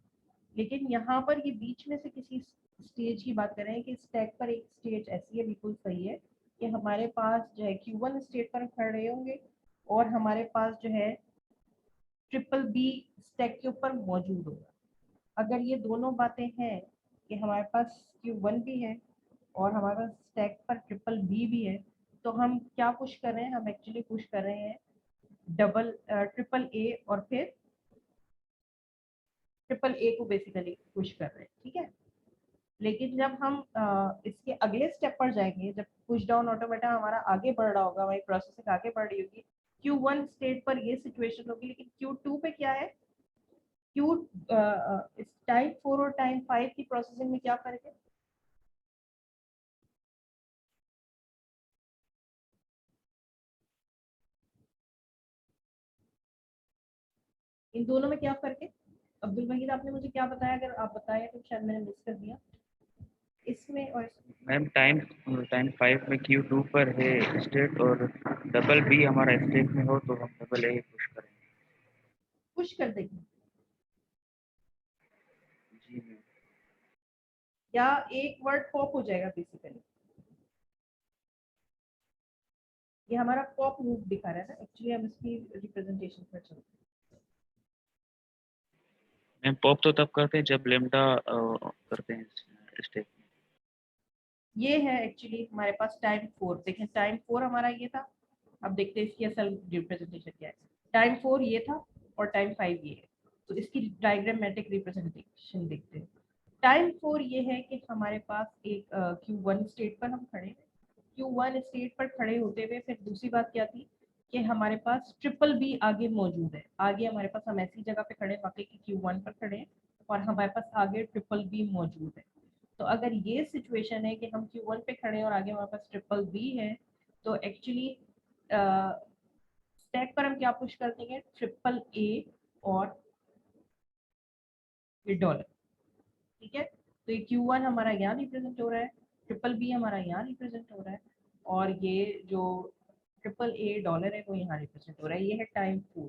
लेकिन यहाँ पर ये बीच में से किसी स्टेज की बात कर रहे हैं कि स्टैक पर एक स्टेज ऐसी है, बिल्कुल सही है, कि हमारे पास जो है Q1 स्टेट पर खड़े होंगे और हमारे पास जो है ट्रिपल बी स्टैक के ऊपर मौजूद होगा। अगर ये दोनों बातें हैं कि हमारे पास Q1 भी है और हमारे पास स्टैक पर ट्रिपल बी भी है, तो हम क्या पुश कर रहे हैं, हम एक्चुअली पुश कर रहे हैं ट्रिपल ए और फिर ट्रिपल ए को बेसिकली पुश कर रहे हैं, ठीक है। लेकिन जब हम इसके अगले स्टेप पर जाएंगे, जब पुश डाउन ऑटोमेटा हमारा आगे बढ़ रहा होगा, हमारी प्रोसेसिंग आगे बढ़ रही होगी, Q1 स्टेट पर ये सिचुएशन होगी, लेकिन Q2 पे क्या है, Q इस टाइम 4 और टाइम 5 की प्रोसेसिंग में क्या फर्क है? इन दोनों में क्या फर्क है? अब्दुल वहीद, आपने मुझे क्या बताया? अगर आप बताएं तो शायद मैंने मिस कर दिया इसमें और इसमें। मैम टाइम टाइम 5 में Q2 पर है स्टेट और डबल बी हमारा स्टेट में हो तो हम डबल ए पुश करेंगे। पुश कर देंगे जी मैम। या एक वर्ड पॉप हो जाएगा बेसिकली। ये हमारा पॉप मूव दिखा रहा है ना, एक्चुअली हम इसकी रिप्रेजेंटेशन पर चलते हैं। मैम पॉप तो तब करते हैं जब लेमडा करते हैं स्टेट। ये है एक्चुअली हमारे पास टाइम 4, देखें टाइम 4 हमारा ये था। अब देखते हैं इसकी असल रिप्रेजेंटेशन क्या है। टाइम 4 ये था और टाइम 5 ये है, तो इसकी डायग्रामेटिक रिप्रेजेंटेशन देखते हैं। टाइम 4 ये है कि हमारे पास एक Q1 स्टेट पर हम खड़े हैं। Q1 स्टेट पर खड़े होते हुए फिर दूसरी बात क्या थी कि हमारे पास ट्रिपल बी आगे मौजूद है। आगे हमारे पास हम ऐसी जगह पे खड़े हैं, बाकी की Q1 पर खड़े हैं और हमारे पास आगे ट्रिपल बी मौजूद है। तो अगर ये सिचुएशन है कि हम Q1 पे खड़े हैं और आगे हमारे पास ट्रिपल बी है, तो एक्चुअली स्टैक पर हम क्या पुश कर देंगे, ट्रिपल ए और ये डॉलर, ठीक है। तो ये Q1 हमारा यहाँ रिप्रेजेंट हो रहा है, ट्रिपल बी हमारा यहाँ रिप्रेजेंट हो रहा है और ये जो ट्रिपल ए डॉलर है वो यहाँ रिप्रेजेंट हो रहा है। ये है टाइम 4।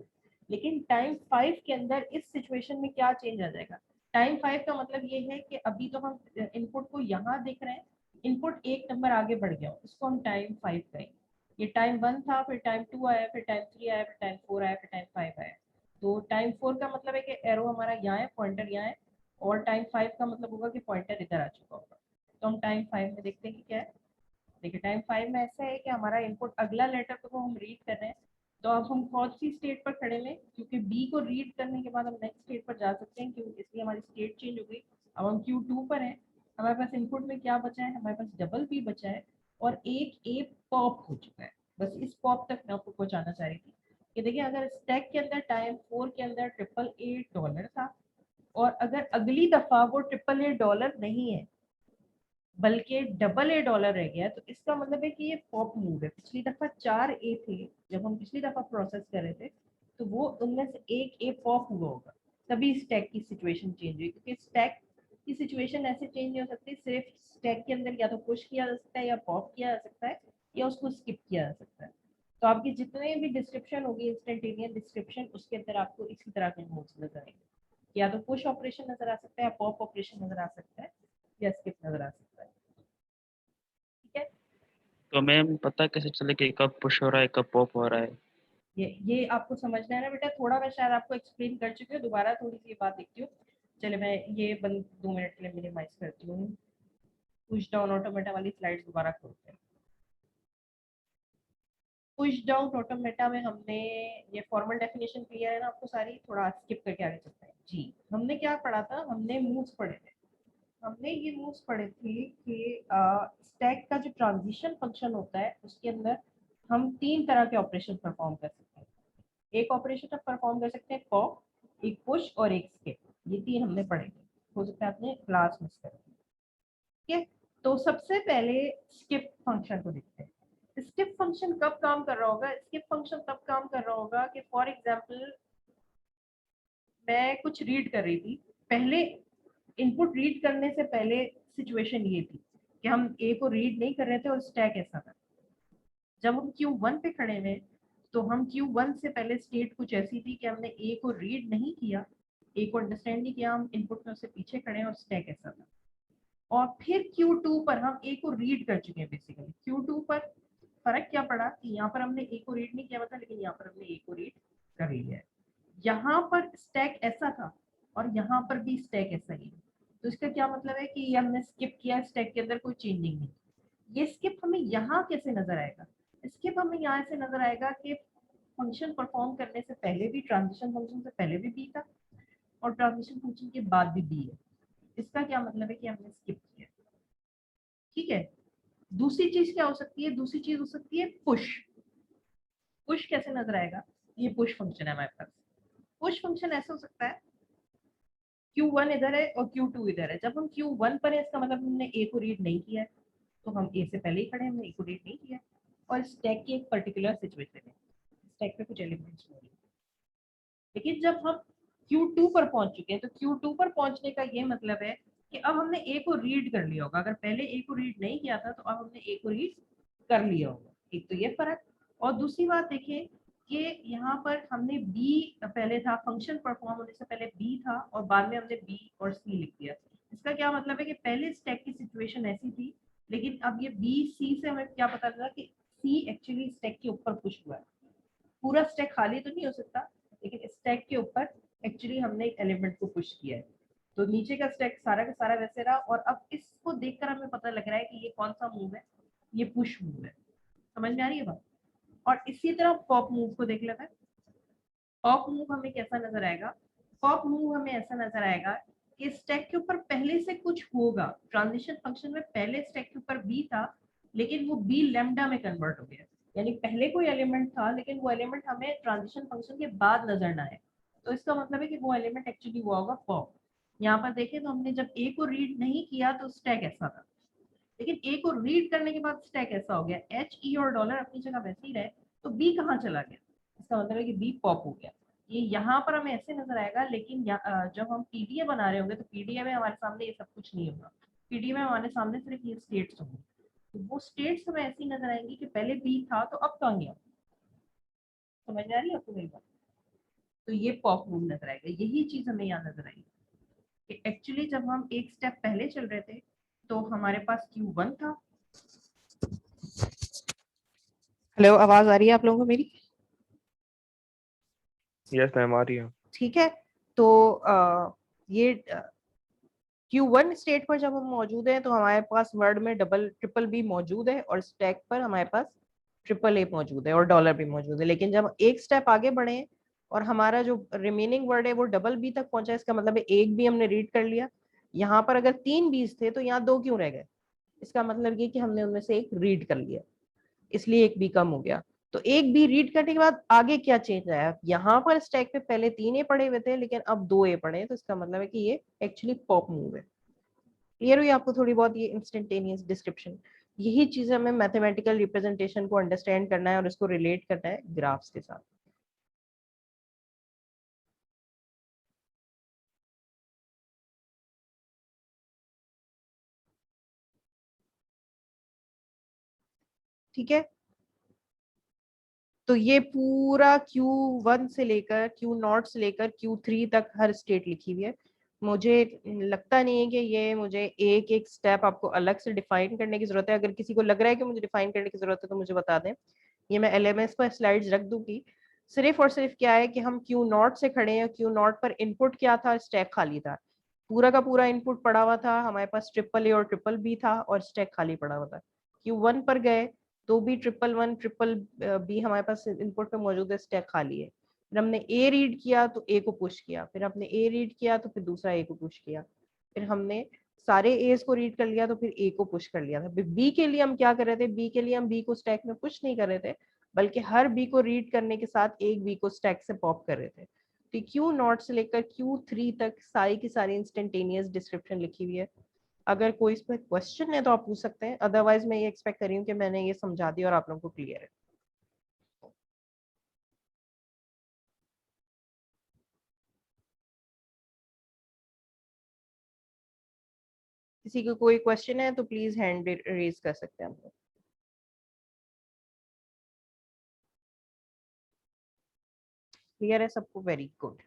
लेकिन टाइम 5 के अंदर इस सिचुएशन में क्या चेंज आ जाएगा? टाइम 5 का मतलब ये है कि अभी तो हम इनपुट को यहाँ देख रहे हैं, इनपुट एक नंबर आगे बढ़ गया, इसको हम टाइम 5 कहेंगे। ये टाइम 1 था, फिर टाइम 2 आया, फिर टाइम 3 आया, फिर टाइम 4 आया, फिर टाइम 5 आया। तो टाइम 4 का मतलब है कि एरो हमारा यहाँ है, पॉइंटर यहाँ है, और टाइम 5 का मतलब होगा कि पॉइंटर इधर आ चुका होगा। तो हम टाइम 5 में देखते हैं कि क्या है। देखिए टाइम 5 में ऐसा है कि हमारा इनपुट अगला लेटर को हम रीड कर रहे हैं। तो अब हम कौन सी स्टेट पर खड़े हैं, क्योंकि बी को रीड करने के बाद हम नेक्स्ट स्टेट पर जा सकते हैं, क्योंकि इसलिए हमारी स्टेट चेंज हो गई। अब हम Q2 पर हैं, हमारे पास इनपुट में क्या बचा है, हमारे पास डबल बी बचा है और एक ए पॉप हो चुका है। बस इस पॉप तक मैं आपको पहुंचाना चाह रही थी कि देखिए अगर स्टैक के अंदर टाइम 4 के अंदर ट्रिपल ए डॉलर था और अगर अगली दफा वो ट्रिपल ए डॉलर नहीं है बल्कि डबल ए डॉलर रह गया, तो इसका मतलब है कि ये पॉप मूव है। पिछली दफा 4 ए थे, जब हम पिछली दफा प्रोसेस कर रहे थे, तो वो उनमें से एक ए पॉप हुआ होगा, तभी स्टैक की सिचुएशन चेंज हुई। क्योंकि स्टैक की सिचुएशन ऐसे चेंज नहीं हो सकती, सिर्फ स्टैक के अंदर या तो पुश किया जा सकता है या पॉप किया जा सकता है या उसको स्किप किया जा सकता है। तो आपकी जितने भी डिस्क्रिप्शन होगी, इंस्टेंटेनियस डिस्क्रिप्शन, उसके अंदर आपको इसी तरह के मूव्स नजर आएंगे। या तो पुश ऑपरेशन नजर आ सकता है, या पॉप ऑपरेशन नजर आ सकता है, या स्किप नजर आ सकता है, ठीक है। तो मैम पता कैसे चले कि कब पुश हो रहा है कब पॉप हो रहा है? ये आपको समझना है ना बेटा, थोड़ा मैं शायद आपको एक्सप्लेन कर चुकी हूँ, दोबारा थोड़ी सी बात देखती हूँ। चले मैं ये बंद 2 मिनट के लिए मिनिमाइज करती हूँ। पुश डाउन ऑटोमेटा वाली स्लाइड दोबारा खोलते हैं। पुश डाउन ऑटोमेटा में हमने ये फॉर्मल डेफिनेशन क्लियर है ना आपको सारी, थोड़ा स्किप करके आगे चलते हैं जी। हमने क्या पढ़ा था, हमने मूव्स पढ़े थे। हमने ये मूव्स पढ़े थे कि स्टैक का जो ट्रांजिशन फंक्शन होता है उसके अंदर हम 3 तरह के ऑपरेशन परफॉर्म कर सकते हैं। एक ऑपरेशन आप परफॉर्म कर सकते हैं पॉप, एक पुश और एक स्किप। ये 3 हमने पढ़े थे, हो सकता है आपने क्लास मिस कर दी, ठीक है। तो सबसे पहले स्किप फंक्शन को देखते हैं। स्किप फंक्शन कब काम कर रहा होगा? स्किप फंक्शन तब काम कर रहा होगा कि फॉर एग्जांपल मैं कुछ रीड कर रही थी, पहले इनपुट रीड करने से पहले सिचुएशन ये थी कि हम ए को रीड नहीं कर रहे थे और स्टैक ऐसा था। जब हम Q1 पे खड़े हुए तो हम Q1 से पहले स्टेट कुछ ऐसी थी कि हमने ए को रीड नहीं किया, ए को अंडरस्टैंड नहीं किया, हम इनपुट में उससे पीछे खड़े हैं और स्टैक ऐसा था। और फिर Q2 पर हम ए को रीड कर चुके हैं। बेसिकली Q2 पर फर्क क्या पड़ा कि यहाँ पर हमने ए को रीड नहीं किया था, लेकिन यहाँ पर हमने ए को रीड कर लिया है। यहाँ पर स्टैक ऐसा था और यहाँ पर भी स्टैक ऐसा ही है। तो इसका क्या मतलब है कि ये हमने स्किप किया, स्टैक के अंदर कोई चेंजिंग नहीं। ये स्किप हमें यहाँ कैसे नजर आएगा? स्किप हमें यहाँ से नजर आएगा कि फंक्शन परफॉर्म करने से पहले भी, ट्रांजिशन फंक्शन से पहले भी बी था और ट्रांजिशन फंक्शन के बाद भी बी है। इसका क्या मतलब है कि हमने स्किप किया। ठीक है, दूसरी चीज क्या हो सकती है? दूसरी चीज हो सकती है पुश। पुश कैसे नजर आएगा? ये पुश फंक्शन है हमारे पास। पुश फंक्शन ऐसा हो सकता है Q1 इधर है और Q2 इधर है। जब हम Q1 पर है इसका मतलब हमने ए को रीड नहीं किया है, तो हम ए से पहले ही खड़े हैं, हमने ए को रीड नहीं किया। और स्टैक की एक पर्टिकुलर सिचुएशन है, स्टैक पे कुछ एलिमेंट्स हो रही है। लेकिन जब हम Q2 पर पहुंच चुके हैं, तो Q2 पर पहुंचने का ये मतलब है कि अब हमने ए को रीड कर लिया होगा। अगर पहले ए को रीड नहीं किया था तो अब हमने ए को रीड कर लिया होगा। एक तो ये फर्क। और दूसरी बात देखिए कि यहाँ पर हमने बी पहले था, फंक्शन परफॉर्म होने से पहले बी था और बाद में हमने बी और सी लिख दिया। इसका क्या मतलब है कि पहले स्टैक की सिचुएशन ऐसी थी, लेकिन अब ये बी सी से हमें क्या पता चला कि सी एक्चुअली स्टैक के ऊपर पुश हुआ है। पूरा स्टैक खाली तो नहीं हो सकता, लेकिन स्टैक के ऊपर एक्चुअली हमने एक एलिमेंट को पुश किया है। तो नीचे का स्टैक सारा का सारा वैसे रहा और अब इसको देखकर हमें पता लग रहा है कि ये कौन सा मूव है, ये पुश मूव है। समझ में आ रही है बात? और इसी तरह पॉप मूव को देख लेते हैं। पॉप मूव हमें कैसा नजर आएगा? पॉप मूव हमें ऐसा नजर आएगा कि स्टैक के ऊपर पहले से कुछ होगा। ट्रांजिशन फंक्शन में पहले स्टैक के ऊपर बी था, लेकिन वो बी लैम्डा में कन्वर्ट हो गया। यानी पहले कोई एलिमेंट था, लेकिन वो एलिमेंट हमें ट्रांजिशन फंक्शन के बाद नजर ना आए। तो इसका मतलब है कि वो एलिमेंट एक्चुअली हुआ होगा पॉप। यहाँ पर देखें तो हमने जब ए को रीड नहीं किया तो स्टैक ऐसा था, लेकिन ए को रीड करने के बाद स्टैक ऐसा हो गया। एच ई और डॉलर अपनी जगह वैसे ही रहे, तो बी कहाँ चला गया? इसका मतलब है कि बी पॉप हो गया। ये यहाँ पर हमें ऐसे नजर आएगा, लेकिन जब हम पीडीए बना रहे होंगे तो पीडीए में हमारे सामने ये सब कुछ नहीं होगा। पीडीए में हमारे सामने सिर्फ ये स्टेट्स होंगे। तो वो स्टेट्स हमें ऐसी नजर आएंगी कि पहले बी था तो अब कहाँ गया। समझ आ रही है आपको मेरी बात? तो ये पॉप मूव नजर आएगा। यही चीज हमें यहाँ नजर आएगी कि एक्चुअली जब हम एक स्टेप पहले चल रहे थे तो हमारे पास Q1 था। हेलो, आवाज आ रही है आप लोगों को मेरी? यस मैम, आ रही है। ठीक है, तो ये Q1 स्टेट पर जब हम मौजूद हैं तो हमारे पास वर्ड में डबल ट्रिपल बी मौजूद है और स्टैक पर हमारे पास ट्रिपल ए मौजूद है और डॉलर भी मौजूद है। लेकिन जब एक स्टेप आगे बढ़े और हमारा जो रिमेनिंग वर्ड है वो डबल बी तक पहुंचा, इसका मतलब है एक भी हमने रीड कर लिया। यहाँ पर अगर 3 बीस थे तो यहाँ 2 क्यों रह गए? इसका मतलब ये कि हमने उनमें से एक रीड कर लिया, इसलिए एक बी कम हो गया। तो एक बी रीड करने के बाद आगे क्या चेंज आया? यहाँ पर स्टैक पे पहले 3 ए पड़े हुए थे, लेकिन अब 2 ए पड़े हैं। तो इसका मतलब है कि ये एक्चुअली पॉप मूव है। क्लियर हुई आपको थोड़ी बहुत ये इंस्टेंटेनियस डिस्क्रिप्शन? यही चीज हमें मैथमेटिकल रिप्रेजेंटेशन को अंडरस्टैंड करना है और इसको रिलेट करना है ग्राफ्स के साथ। ठीक है, तो ये पूरा Q1 से लेकर Q0 से लेकर Q3 तक हर स्टेट लिखी हुई है। मुझे लगता नहीं है कि ये मुझे एक एक स्टेप आपको अलग से डिफाइन करने की जरूरत है। अगर किसी को लग रहा है कि मुझे डिफाइन करने की जरूरत है तो मुझे बता दें। ये मैं LMS पर स्लाइड्स रख दूंगी। सिर्फ और सिर्फ क्या है कि हम Q0 से खड़े हैं। Q0 पर इनपुट क्या था? स्टैक खाली था। पूरा का पूरा इनपुट पड़ा हुआ था हमारे पास, ट्रिपल ए और ट्रिपल बी था और स्टैक खाली पड़ा हुआ था। Q1 पर गए तो भी ट्रिपल वन ट्रिपल बी हमारे पास इनपुट पे मौजूद है, स्टैक खाली है। फिर हमने ए रीड किया तो ए को पुश किया, फिर हमने ए रीड किया तो फिर दूसरा ए को पुश किया, फिर हमने सारे एस को रीड कर लिया तो फिर ए को पुश कर लिया था। बी के लिए हम क्या कर रहे थे? बी के लिए हम बी को स्टैक में पुश नहीं कर रहे थे, बल्कि हर बी को रीड करने के साथ एक बी को स्टैक से पॉप कर रहे थे। तो Q0 से लेकर Q3 तक सारी की सारी इंस्टेंटेनियस डिस्क्रिप्शन लिखी हुई है। अगर कोई इस पर क्वेश्चन है तो आप पूछ सकते हैं, अदरवाइज मैं ये एक्सपेक्ट कर रही हूँ कि मैंने ये समझा दिया और आप लोगों को क्लियर है। किसी को कोई क्वेश्चन है तो प्लीज हैंड रेज कर सकते हैं हम लोग। क्लियर है सबको? Very good.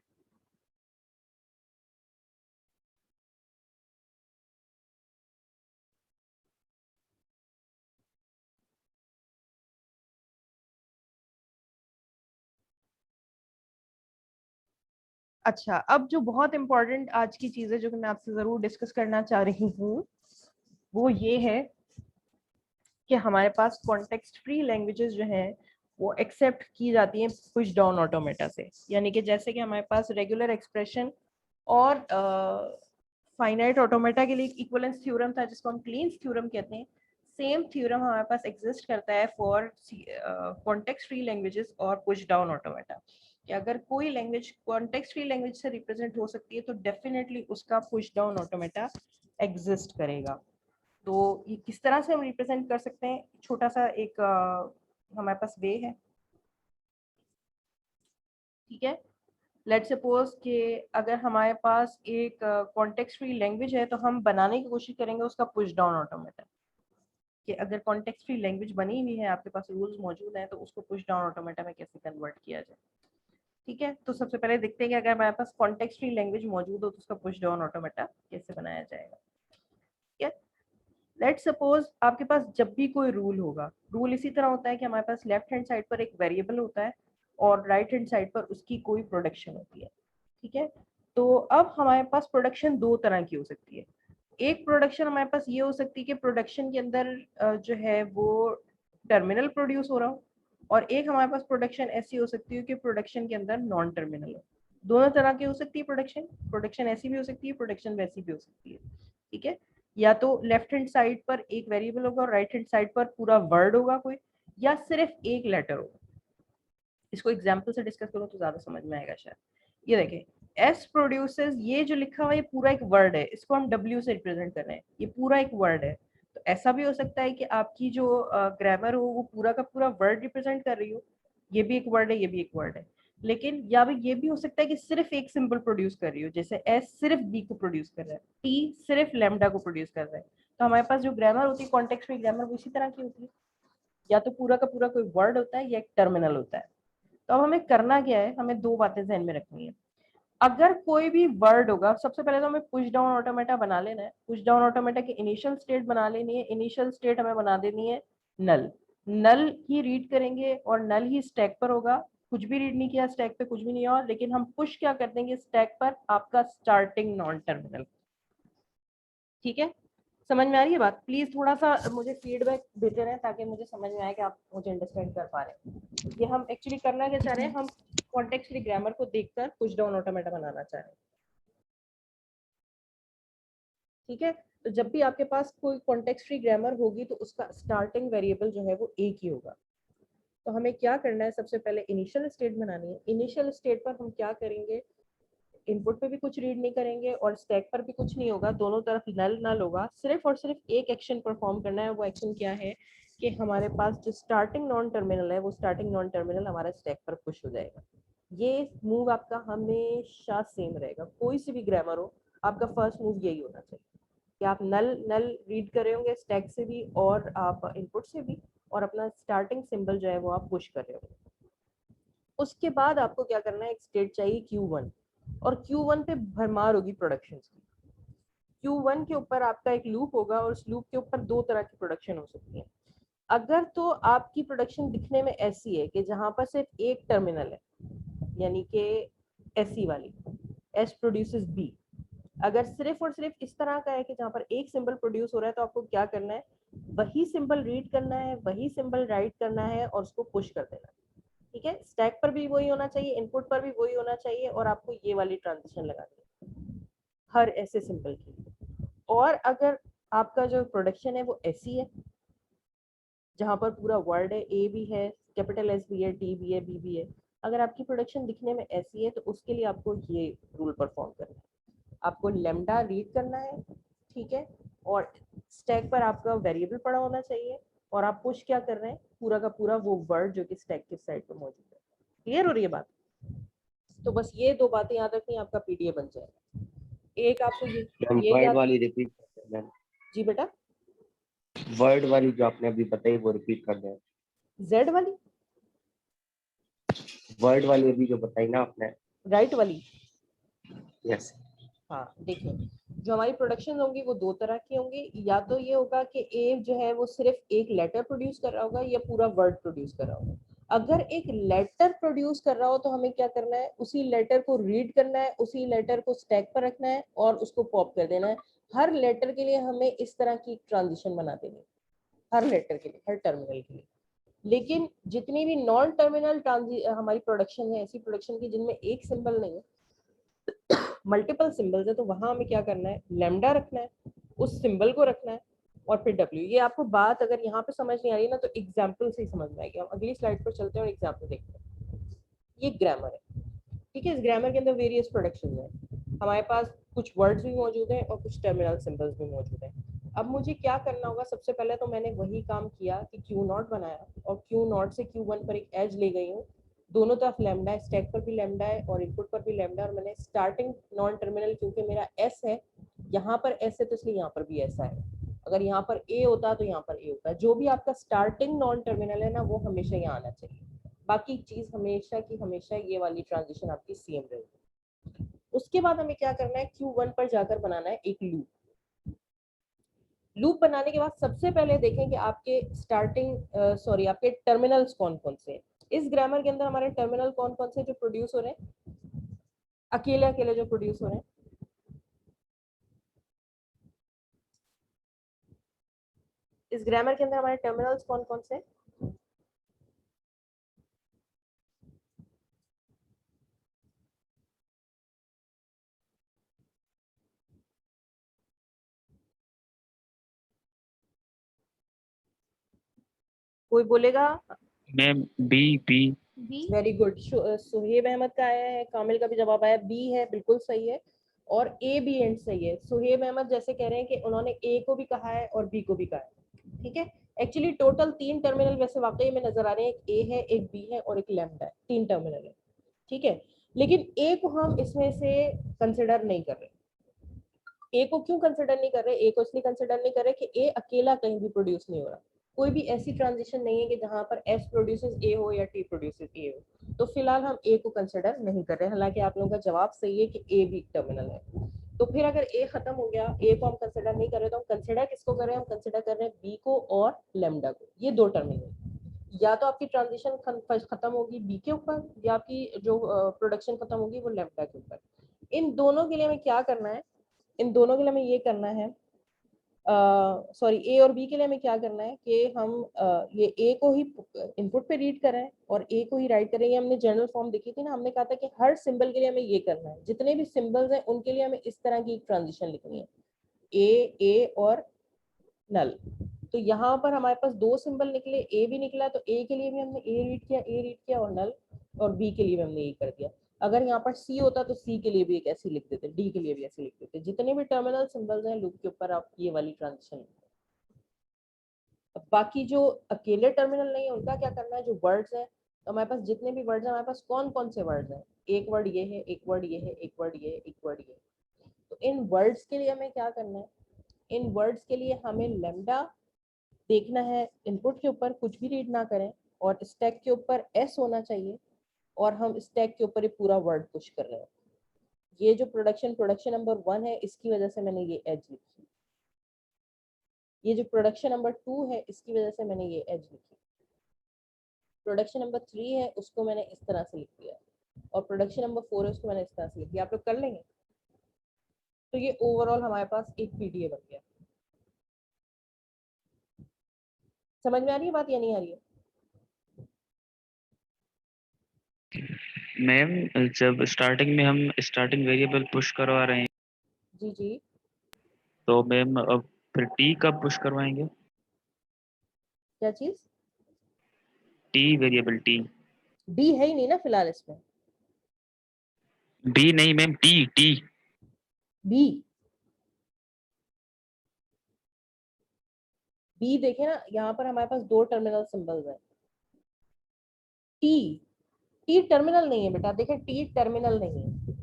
अच्छा, अब जो बहुत इंपॉर्टेंट आज की चीज है जो कि मैं आपसे जरूर डिस्कस करना चाह रही हूँ वो ये है कि हमारे पास कॉन्टेक्स्ट फ्री लैंग्वेजेस जो हैं वो एक्सेप्ट की जाती हैं पुश डाउन ऑटोमेटा से। यानी कि जैसे कि हमारे पास रेगुलर एक्सप्रेशन और फाइनाइट ऑटोमेटा के लिए इक्विवेलेंस थ्योरम था जिसको हम क्लीन्स थ्योरम कहते हैं। सेम थ्योरम हमारे पास एग्जिस्ट करता है फॉर कॉन्टेक्स्ट फ्री लैंग्वेजेस और पुश डाउन ऑटोमेटा। कि अगर कोई लैंग्वेज कॉन्टेक्स्ट फ्री लैंग्वेज से रिप्रेजेंट हो सकती है तो डेफिनेटली उसका पुश डाउन ऑटोमेटा एग्जिस्ट करेगा। तो ये किस तरह से हम रिप्रेजेंट कर सकते हैं? छोटा सा एक हमारे पास वे है, ठीक है। लेट्स सपोज कि अगर हमारे पास एक कॉन्टेक्स्ट फ्री लैंग्वेज है तो हम बनाने की कोशिश करेंगे उसका पुश डाउन ऑटोमेटा। कि अगर कॉन्टेक्स्ट फ्री लैंग्वेज बनी हुई है, आपके पास रूल्स मौजूद हैं, तो उसको पुश डाउन ऑटोमेटा में कैसे कन्वर्ट किया जाए। ठीक है, तो सबसे पहले देखते हैं कि अगर हमारे पास कॉन्टेक्स्ट फ्री लैंग्वेज मौजूद हो तो उसका पुश डाउन ऑटोमेटा कैसे बनाया जाएगा। ठीक है, लेट्स सपोज आपके पास जब भी कोई रूल होगा, रूल इसी तरह होता है कि हमारे पास लेफ्ट हैंड साइड पर एक वेरिएबल होता है और राइट हैंड साइड पर उसकी कोई प्रोडक्शन होती है। ठीक है, तो अब हमारे पास प्रोडक्शन दो तरह की हो सकती है। एक प्रोडक्शन हमारे पास ये हो सकती है कि प्रोडक्शन के अंदर जो है वो टर्मिनल प्रोड्यूस हो रहा हो, और एक हमारे पास प्रोडक्शन ऐसी हो सकती है कि प्रोडक्शन के अंदर नॉन टर्मिनल हो। दोनों तरह की हो सकती है प्रोडक्शन। प्रोडक्शन ऐसी भी हो सकती है, प्रोडक्शन वैसी भी हो सकती है। ठीक है, या तो लेफ्ट हैंड साइड पर एक वेरिएबल होगा और राइट हैंड साइड पर पूरा वर्ड होगा कोई, या सिर्फ एक लेटर होगा। इसको एग्जाम्पल से डिस्कस करो तो ज्यादा समझ में आएगा शायद। ये देखें, एस प्रोड्यूसेस, ये जो लिखा हुआ है ये पूरा एक वर्ड है, इसको हम डब्ल्यू से रिप्रेजेंट कर रहे हैं, ये पूरा एक वर्ड है। तो ऐसा भी हो सकता है कि आपकी जो ग्रामर हो वो पूरा का पूरा वर्ड रिप्रेजेंट कर रही हो, ये भी एक वर्ड है, ये भी एक वर्ड है। लेकिन या भी ये भी हो सकता है कि सिर्फ एक सिंबल प्रोड्यूस कर रही हो, जैसे एस सिर्फ बी को प्रोड्यूस कर रहा है, टी सिर्फ लैम्डा को प्रोड्यूस कर रहा है। तो हमारे पास जो ग्रामर होती है कॉन्टेक्स्ट फ्री ग्रामर वो इसी तरह की होती है, या तो पूरा का पूरा कोई वर्ड होता है या एक टर्मिनल होता है। तो अब हमें करना क्या है, हमें दो बातें ध्यान में रखनी है। अगर कोई भी वर्ड होगा, सबसे पहले तो हमें पुश डाउन ऑटोमेटा बना लेना है। पुश डाउन ऑटोमेटा की इनिशियल स्टेट बना लेनी है। इनिशियल स्टेट हमें बना देनी है नल। नल ही रीड करेंगे और नल ही स्टैक पर होगा। कुछ भी रीड नहीं किया स्टैक पे, कुछ भी नहीं हुआ, लेकिन हम पुश क्या कर देंगे स्टैक पर, आपका स्टार्टिंग नॉन टर्मिनल। ठीक है, समझ में आ रही है बात? प्लीज थोड़ा सा मुझे फीडबैक देते रहे ताकि मुझे समझ में आए कि आप मुझे अंडरस्टैंड कर पा रहे हैं। ये हम एक्चुअली करना क्या चाह रहे हैं, हम कॉन्टेक्स्ट फ्री ग्रामर को देखकर पुश डाउन ऑटोमेटा बनाना चाह रहे हैं। ठीक है, तो जब भी आपके पास कोई कॉन्टेक्स्ट फ्री ग्रामर होगी तो उसका स्टार्टिंग वेरिएबल जो है वो एक ही होगा। तो हमें क्या करना है, सबसे पहले इनिशियल स्टेट बनानी है। इनिशियल स्टेट पर हम क्या करेंगे, इनपुट पे भी कुछ रीड नहीं करेंगे और स्टैक पर भी कुछ नहीं होगा, दोनों तरफ नल नल होगा। सिर्फ और सिर्फ एक एक्शन परफॉर्म करना है। वो एक्शन क्या है कि हमारे पास जो स्टार्टिंग नॉन टर्मिनल है वो स्टार्टिंग नॉन टर्मिनल हमारा स्टैक पर पुश हो जाएगा। ये मूव आपका हमेशा सेम रहेगा, कोई सी भी ग्रामर हो, आपका फर्स्ट मूव यही होना चाहिए कि आप नल नल रीड कर रहे होंगे स्टैक से भी और आप इनपुट से भी, और अपना स्टार्टिंग सिंबल जो है वो आप पुश कर रहे होंगे। उसके बाद आपको क्या करना है, एक स्टेट चाहिए Q1, और Q1 पे भरमार होगी प्रोडक्शन की। Q1 के ऊपर आपका एक लूप होगा और उस लूप के ऊपर दो तरह की प्रोडक्शन हो सकती है। अगर तो आपकी प्रोडक्शन दिखने में ऐसी है कि जहां पर सिर्फ एक टर्मिनल है, यानी कि ऐसी वाली S प्रोड्यूसेस B, अगर सिर्फ और सिर्फ इस तरह का है कि जहां पर एक सिंबल प्रोड्यूस हो रहा है, तो आपको क्या करना है, वही सिंबल रीड करना है, वही सिंबल राइट करना है और उसको पुश कर देना है। ठीक है, स्टैक पर भी वही होना चाहिए, इनपुट पर भी वही होना चाहिए, और आपको ये वाली ट्रांजिशन लगानी है हर ऐसे सिंबल के लिए। और अगर आपका जो प्रोडक्शन है वो ऐसी है जहां पर पूरा वर्ड है, ए भी है, कैपिटल एस भी है, टी भी है, बी भी है, अगर आपकी प्रोडक्शन दिखने में ऐसी है तो उसके लिए आपको ये रूल परफॉर्म करना है। आपको लेमडा रीड करना है, ठीक है, और स्टैक पर आपका वेरिएबल पड़ा होना चाहिए, और आप पुश क्या कर रहे हैं, पूरा का पूरा वो वर्ड जो कि स्टैक की साइड पर मौजूद है। क्लियर हो रही है बात? तो बस ये दो बातें याद रखनी, आपका पीडीएफ बन जाएगा। एक आपको ये मैम वर्ड याद, वाली रिपीट करते हैं मैम। जी बेटा, वर्ड वाली जो आपने अभी बताई वो रिपीट कर दें। जेड वाली, वर्ड वाली अभी जो बताई ना आपने। राइट वाली। यस। हाँ देखिए, जो हमारी प्रोडक्शन होंगी वो दो तरह की होंगी। या तो ये होगा कि ए जो है वो सिर्फ एक लेटर प्रोड्यूस कर रहा होगा या पूरा वर्ड प्रोड्यूस कर रहा होगा। अगर एक लेटर प्रोड्यूस कर रहा हो तो हमें क्या करना है, उसी लेटर को रीड करना है, उसी लेटर को स्टैक पर रखना है और उसको पॉप कर देना है। हर लेटर के लिए हमें इस तरह की ट्रांजिशन बना देनी है, हर लेटर के लिए, हर टर्मिनल के लिए। लेकिन जितनी भी नॉन टर्मिनल हमारी प्रोडक्शन है, ऐसी प्रोडक्शन की जिनमें एक सिंबल नहीं है, मल्टीपल सिंबल्स है, तो वहां हमें क्या करना है, लैम्डा रखना है, उस सिंबल को रखना है और फिर डब्ल्यू। ये आपको बात अगर यहाँ पे समझ नहीं आ रही ना तो एग्जाम्पल से ही समझ में आएगी। हम अगली स्लाइड पर चलते हैं और एग्जाम्पल देखते हैं। ये ग्रामर है, ठीक है। इस ग्रामर के अंदर वेरियस प्रोडक्शन है, हमारे पास कुछ वर्ड्स भी मौजूद हैं और कुछ टर्मिनल सिंबल्स भी मौजूद हैं। अब मुझे क्या करना होगा, सबसे पहले तो मैंने वही काम किया कि क्यू नॉट बनाया और क्यू नॉट से क्यू वन पर एक एज ले गई हूँ। दोनों तरफ लैम्डा है, स्टैक पर भी लैम्डा है और इनपुट पर भी लैम्डा। और मैंने स्टार्टिंग नॉन टर्मिनल, क्योंकि मेरा एस है, यहाँ पर एस है तो इसलिए यहाँ पर भी ऐसा है। अगर यहाँ पर ए होता तो यहाँ पर ए होता। जो भी आपका स्टार्टिंग नॉन टर्मिनल है ना, वो हमेशा यहाँ आना चाहिए। बाकी चीज हमेशा की हमेशा ये वाली ट्रांजिशन आपकी सेम रहेगी। उसके बाद हमें क्या करना है, Q1 पर जाकर बनाना है एक लूप। लूप बनाने के बाद सबसे पहले देखें कि आपके आपके टर्मिनल्स कौन कौन से हैं। इस ग्रामर के अंदर हमारे टर्मिनल कौन कौन से जो प्रोड्यूस हो रहे हैं, अकेले अकेले जो प्रोड्यूस हो रहे हैं। इस ग्रामर के अंदर हमारे टर्मिनल्स कौन कौन से हैं? कोई बोलेगा? Ma'am B B. Very good. Suheb Ahmed का आया है, कामिल का भी जवाब आया, बी है, बिल्कुल सही है। और ए बी एंड सही है। सुहेब अहमद जैसे कह रहे हैं कि उन्होंने ए को भी कहा है और बी को भी कहा है, ठीक है। एक्चुअली टोटल 3 टर्मिनल वैसे वाकई में नजर आ रहे हैं, एक ए है, एक बी है और एक लैम्डा है। 3 टर्मिनल है, ठीक है। लेकिन ए को हम इसमें से कंसिडर नहीं कर रहे। ए को क्यों कंसिडर नहीं कर रहे? ए को इसलिए कंसिडर नहीं कर रहे कि ए अकेला कहीं भी प्रोड्यूस नहीं हो रहा। कोई भी ऐसी ट्रांजिशन नहीं है कि जहां पर एस प्रोड्यूसेस ए हो या टी प्रोड्यूसेस ए हो। तो फिलहाल हम ए को कंसिडर नहीं कर रहे। हालांकि आप लोगों का जवाब सही है कि ए भी टर्मिनल है। तो फिर अगर ए खत्म हो गया, ए को हम कंसिडर नहीं कर रहे, तो हम कंसिडर किसको कर रहे हैं? हम कंसिडर कर रहे हैं बी को और लेमडा को। ये 2 टर्मिनल। या तो आपकी ट्रांजिशन खत्म होगी बी के ऊपर, या आपकी जो प्रोडक्शन खत्म होगी वो लेमडा के ऊपर। इन दोनों के लिए हमें क्या करना है, इन दोनों के लिए हमें ये करना है, ए और बी के लिए हमें क्या करना है कि हम ये ए को ही इनपुट पे रीड करें और ए को ही राइट करें। ये हमने जनरल फॉर्म देखी थी ना, हमने कहा था कि हर सिंबल के लिए हमें ये करना है। जितने भी सिंबल्स हैं उनके लिए हमें इस तरह की एक ट्रांजिशन लिखनी है, ए और नल। तो यहाँ पर हमारे पास 2 सिंबल निकले, ए भी निकला, तो ए के लिए भी हमने ए रीड किया और नल, और बी के लिए भी हमने ये कर दिया। अगर यहाँ पर सी होता तो सी के लिए भी एक ऐसी लिख देते, डी के लिए भी ऐसे लिख देते। जितने भी टर्मिनल सिंबल्स हैं लूप के ऊपर आप ये वाली ट्रांजिशन। अब बाकी जो अकेले टर्मिनल नहीं है उनका क्या करना है, जो वर्ड्स हैं, तो हमारे पास जितने भी वर्ड्स हैं, हमारे पास कौन कौन से वर्ड्स हैं? एक वर्ड ये है, एक वर्ड ये है, एक वर्ड ये है, एक वर्ड ये है। तो इन वर्ड्स के लिए हमें क्या करना है, इन वर्ड्स के लिए हमें लेमडा देखना है, इनपुट के ऊपर कुछ भी रीड ना करें, और स्टैक के ऊपर एस होना चाहिए, और हम स्टैक के ऊपर ये पूरा वर्ड पुश कर रहे हैं। ये जो प्रोडक्शन नंबर 1 है, इसकी वजह से मैंने ये एज लिखी। ये जो प्रोडक्शन नंबर 2 है, इसकी वजह से मैंने ये एज लिखी। प्रोडक्शन नंबर 3 है, उसको मैंने इस तरह से लिख दिया, और प्रोडक्शन नंबर 4 है, उसको मैंने इस तरह से लिख दिया। आप लोग कर लेंगे? तो ये ओवरऑल हमारे पास एक पीडीए बन गया। समझ में आ रही है बात या नहीं आ रही है? मैम जब स्टार्टिंग में हम स्टार्टिंग वेरिएबल पुश करवा रहे हैं जी जी। तो मैम अब फिर टी कब पुश करवाएंगे? क्या चीज? T variable T. डी है ही नहीं ना फिलहाल इसमें। बी नहीं ma'am, T T. B, B देखे ना, यहाँ पर हमारे पास 2 टर्मिनल सिंबल्स हैं। टी, टी टर्मिनल नहीं है बेटा, देखें टी टर्मिनल नहीं है।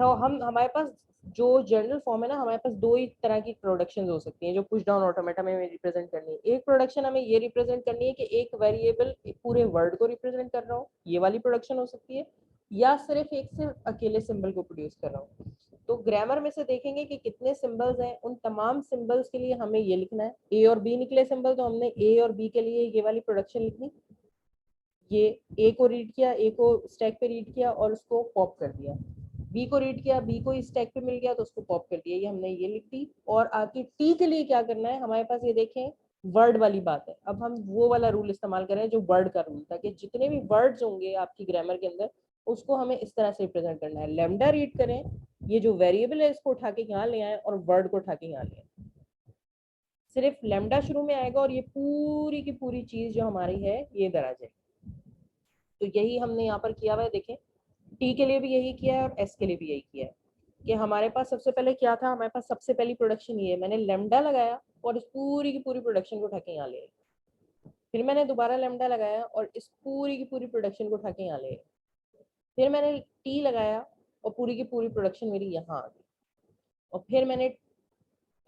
तो हमारे पास जो जनरल फॉर्म है ना, हमारे पास दो ही तरह की प्रोडक्शन हो सकती हैं जो पुश डाउन ऑटोमेटा में रिप्रेजेंट करनी है। एक प्रोडक्शन हमें ये रिप्रेजेंट करनी है कि एक वेरिएबल पूरे वर्ड को रिप्रेजेंट कर रहा हो, ये वाली प्रोडक्शन हो सकती है, या सिर्फ एक से अकेले सिंबल को प्रोड्यूस कर रहा हूँ। तो ग्रामर में से देखेंगे कि कितने सिंबल्स हैं, उन तमाम सिंबल्स के लिए हमें ये लिखना है। ए और बी निकले सिंबल, तो हमने ए और बी के लिए ये वाली प्रोडक्शन लिखनी। ये ए को रीड किया, ए को स्टैक पे रीड किया और उसको पॉप कर दिया। बी को रीड किया, बी को स्टैक पे मिल गया तो उसको पॉप कर दिया। ये हमने ये लिख दी। और आगे टी के लिए क्या करना है, हमारे पास ये देखें वर्ड वाली बात है। अब हम वो वाला रूल इस्तेमाल कर रहे हैं जो वर्ड का रूल था, कि जितने भी वर्ड्स होंगे आपकी ग्रामर के अंदर उसको हमें इस तरह से रिप्रेजेंट करना है। लैम्डा रीड करें, ये जो वेरिएबल है इसको उठा के यहाँ ले आए और वर्ड को उठा के यहाँ ले आए। सिर्फ लैम्डा शुरू में आएगा और ये पूरी की पूरी चीज जो हमारी है ये इधर आ जाएगी। तो यही हमने यहाँ पर किया हुआ है। देखें टी के लिए भी यही किया है और एस के लिए भी यही किया है कि हमारे पास सबसे पहले क्या था, हमारे पास सबसे पहली प्रोडक्शन ये है, मैंने लैम्डा लगाया और इस पूरी की पूरी प्रोडक्शन को उठा के यहाँ ले आई। फिर मैंने दोबारा लैम्डा लगाया और इस पूरी की पूरी प्रोडक्शन को उठा के यहाँ ले आई। फिर मैंने टी लगाया और पूरी की पूरी प्रोडक्शन मेरी यहाँ आ गई। और फिर मैंने